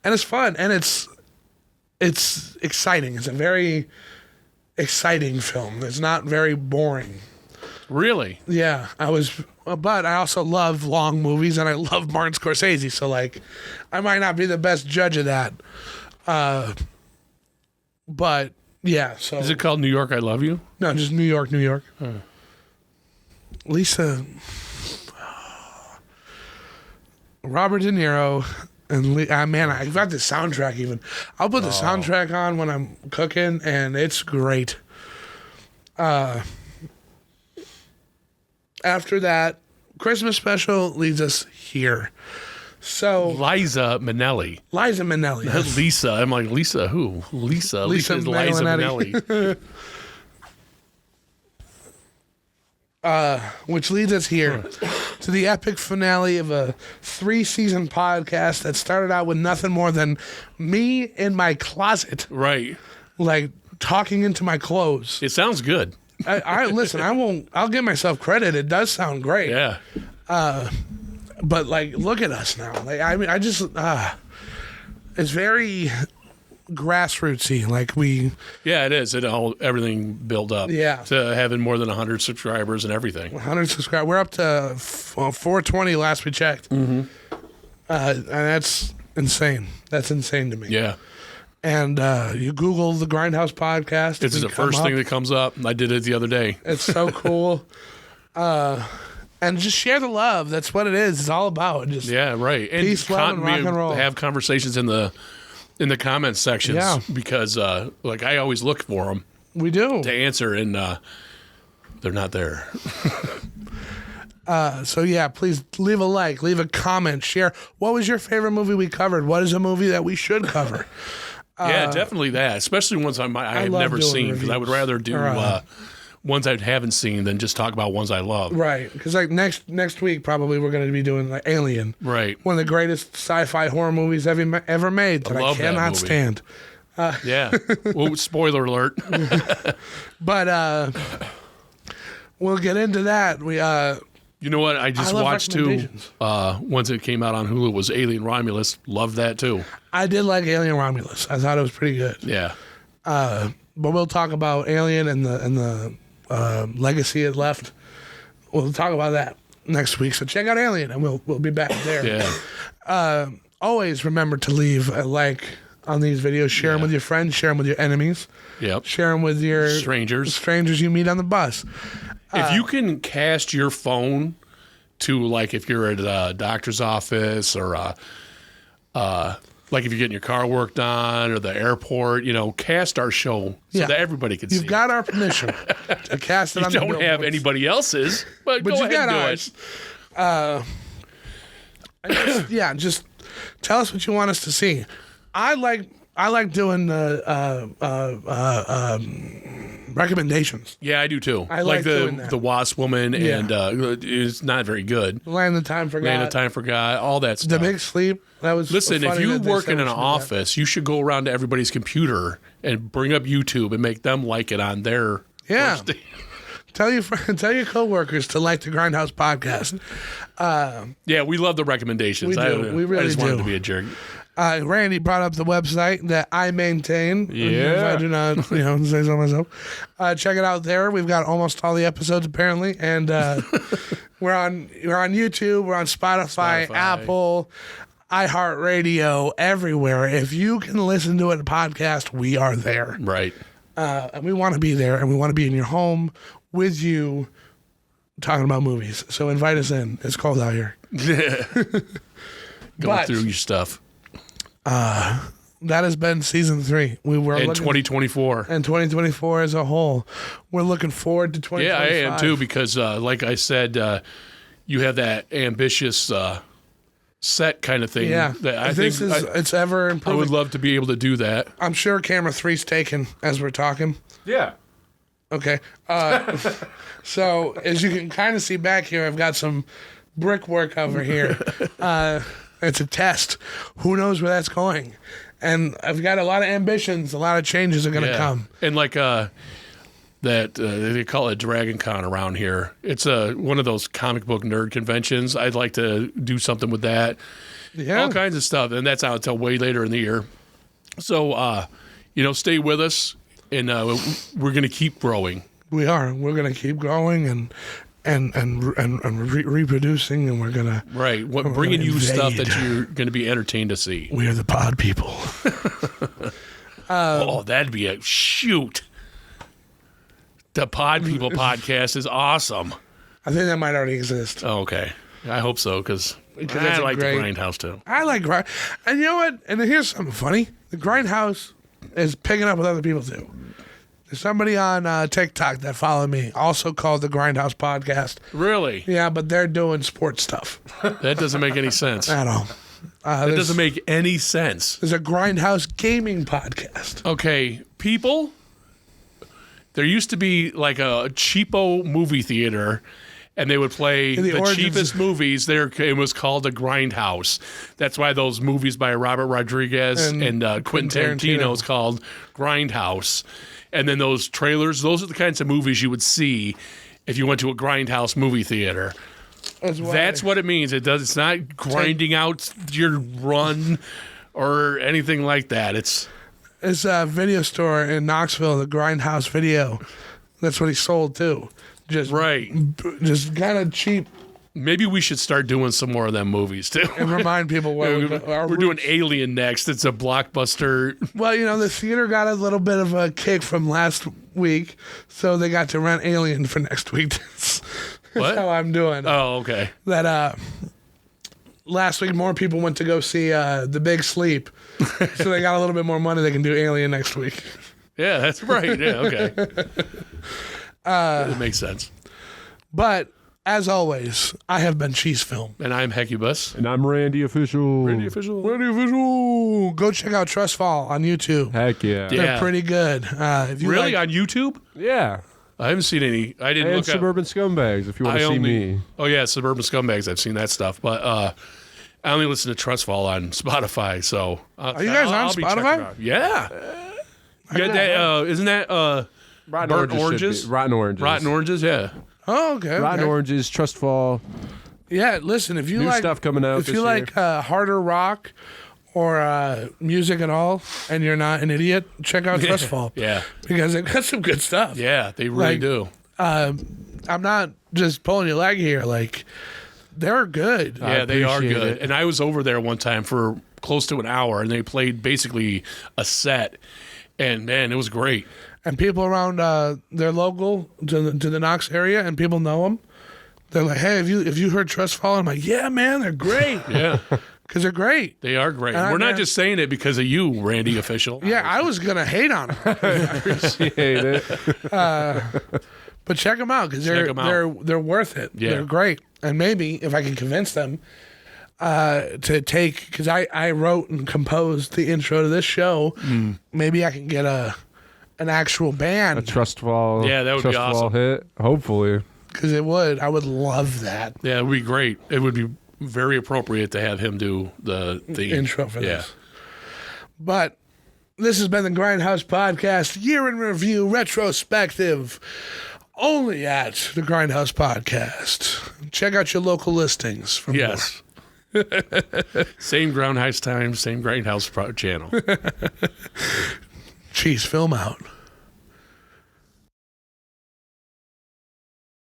and it's fun, and it's exciting. It's a very exciting film. It's not very boring. Really? Yeah, but I also love long movies, and I love Martin Scorsese. So like, I might not be the best judge of that, but. Yeah, so... Is it called New York, I Love You? No, just New York. Lisa... Robert De Niro and... man, I've got the soundtrack even. I'll put the soundtrack on when I'm cooking, and it's great. After that, Christmas special leads us here. So Liza Minnelli. Yes. Lisa. I'm like, Lisa who? Lisa is Liza Minnelli. Which leads us here to the epic finale of a 3-season podcast that started out with nothing more than me in my closet. Right. Like talking into my clothes. It sounds good. I listen, I'll give myself credit. It does sound great. Yeah. But like, look at us now. Like, I mean, it's very grassrootsy. Like yeah, it is. Everything built up. Yeah. To having more than 100 subscribers and everything. 100 subscribers. We're up to 420 last we checked. And that's insane. That's insane to me. Yeah. And you Google the Grindhouse podcast. It's the first thing that comes up. I did it the other day. It's so cool. And just share the love. That's what it is. It's all about. Just right. And peace, love, and rock and roll. Have conversations in the comments sections because like I always look for them. We do to answer, and they're not there. So yeah, please leave a like, leave a comment, share. What was your favorite movie we covered? What is a movie that we should cover? Yeah, definitely that. Especially ones I have never seen, because I would rather do ones I haven't seen than just talk about ones I love. Right, because like next week probably we're going to be doing like Alien. Right, one of the greatest sci-fi horror movies ever made that I cannot stand. Yeah. Well, spoiler alert. But we'll get into that. We you know what? I just watched too. Once it came out on Hulu was Alien Romulus. Loved that too. I did like Alien Romulus. I thought it was pretty good. Yeah. But we'll talk about Alien and the legacy it left. We'll talk about that next week. So check out Alien, and we'll be back there. Yeah. Always remember to leave a like on these videos. Share them with your friends. Share them with your enemies. Yep. Share them with your strangers you meet on the bus. If you can cast your phone to, like, if you're at a doctor's office or like if you're getting your car worked on or the airport, cast our show so that everybody can see. You've got our permission to cast it on the billboards. You don't have anybody else's, but go ahead and do it. Just tell us what you want us to see. I like I like doing recommendations. Yeah, I do too. I like doing that. the Wasp Woman Yeah. and it's not very good. Land of Time Forgot. Land of Time Forgot, all that stuff. The Big Sleep. That was Listen, if funny you that they work said in we an should do that. office, you should go around to everybody's computer and bring up YouTube and make them like it on their Yeah. first day. Tell your coworkers to like the Grindhouse podcast. Yeah, we love the recommendations. We do. We really I just wanted do. to be a jerk. Randy brought up the website that I maintain. If I do not, say so myself. Check it out there. We've got almost all the episodes apparently, and we're on YouTube. We're on Spotify. Apple, iHeartRadio, everywhere. If you can listen to a podcast, we are there. Right. And we want to be there, and we want to be in your home with you, talking about movies. So invite us in. It's cold out here. Going through your stuff. That has been season 3. We were In looking, 2024. and 2024 as a whole. We're looking forward to 2025. Yeah, I am too, because like I said, you have that ambitious set kind of thing. Yeah, that I this think is it's ever I improving. would love to be able to do that. I'm sure camera 3's taken as we're talking. Yeah. Okay. So as you can kind of see back here, I've got some brickwork over here. It's a test. Who knows where that's going? And I've got a lot of ambitions. A lot of changes are going to come. And like that they call it Dragon Con around here. It's one of those comic book nerd conventions. I'd like to do something with that. Yeah. All kinds of stuff, and that's out until way later in the year. So stay with us, and we're going to keep growing. We are. We're going to keep growing and reproducing, and we're going to. Right. Bringing you stuff invade. that you're going to be entertained to see. We are the pod people. That'd be a shoot. The Pod People podcast is awesome. I think that might already exist. Oh, okay. I hope so, because Because I that's a like great- the Grindhouse too. I like grind, and you know what? And here's something funny: the Grindhouse is picking up with other people too. There's somebody on TikTok that followed me, also called the Grindhouse Podcast. Really? Yeah, but they're doing sports stuff That doesn't make any sense. at all. It doesn't make any sense. There's a Grindhouse Gaming Podcast. Okay, people, there used to be like a cheapo movie theater, and they would play the the origins- cheapest movies. It was called the Grindhouse. That's why those movies by Robert Rodriguez and Quentin Tarantino is called Grindhouse. And then those trailers, those are the kinds of movies you would see if you went to a Grindhouse movie theater. That's what it means. It's not grinding out your run or anything like that. It's a video store in Knoxville, the Grindhouse Video. That's what he sold too. Just right. Just kind of cheap, Maybe we should start doing some more of them movies too. and remind people what We're doing Alien next. It's a blockbuster. Well, the theater got a little bit of a kick from last week, so they got to rent Alien for next week. That's What? how I'm doing. Oh, okay. That last week more people went to go see The Big Sleep, so they got a little bit more money. They can do Alien next week. Yeah, that's right. Yeah, okay. It makes sense. But as always, I have been Cheese Film. And I'm Hecubus. And I'm Randy Official. Randy Official. Go check out Trust Fall on YouTube. Heck yeah. Yeah. They're pretty good. If you Really? like, On YouTube? Yeah. I haven't seen any. I didn't And look up. Suburban Scumbags, if you want to see me. Oh, yeah, Suburban Scumbags. I've seen that stuff. But I only listen to Trust Fall on Spotify. So Are you guys on be checking Spotify? it out. Yeah. You got that, isn't that Rotten Burnt Oranges? Rotten Oranges. Rotten Oranges? Yeah. oh, okay. Rotten okay. Oranges, Trust Fall. Yeah, listen, if you New like stuff coming out if this you year. like harder rock or music at all, and you're not an idiot, check out Trust Fall. Yeah. Because they've got some good stuff. Yeah, they really Like, do. I'm not just pulling your leg here. Like, they're good. Yeah, they are appreciate good. it. And I was over there one time for close to an hour, and they played basically a set. And, man, it was great. And people around they're local to the Knox area, and people know them. They're like, hey, if you heard Trust Fall? I'm like, yeah, man, they're great. Yeah, Because they're great. they are great. And We're I- not just saying it because of you, Randy Official. Yeah, I was going to hate on them. Appreciate it. But check them out because Check 'em out. they're worth it. Yeah. They're great. And maybe if I can convince them, to take, because I wrote and composed the intro to this show. Maybe I can get an actual band. A trust fall. Yeah, that would be trust fall awesome. hit. Hopefully. Because I would love that Yeah, it would be great. It would be very appropriate to have him do the intro for Yeah. this. But this has been the Grindhouse Podcast, year in review, retrospective, only at the Grindhouse Podcast. Check out your local listings for more. Yes. Same Grindhouse time, same Grindhouse channel. Cheese, film out.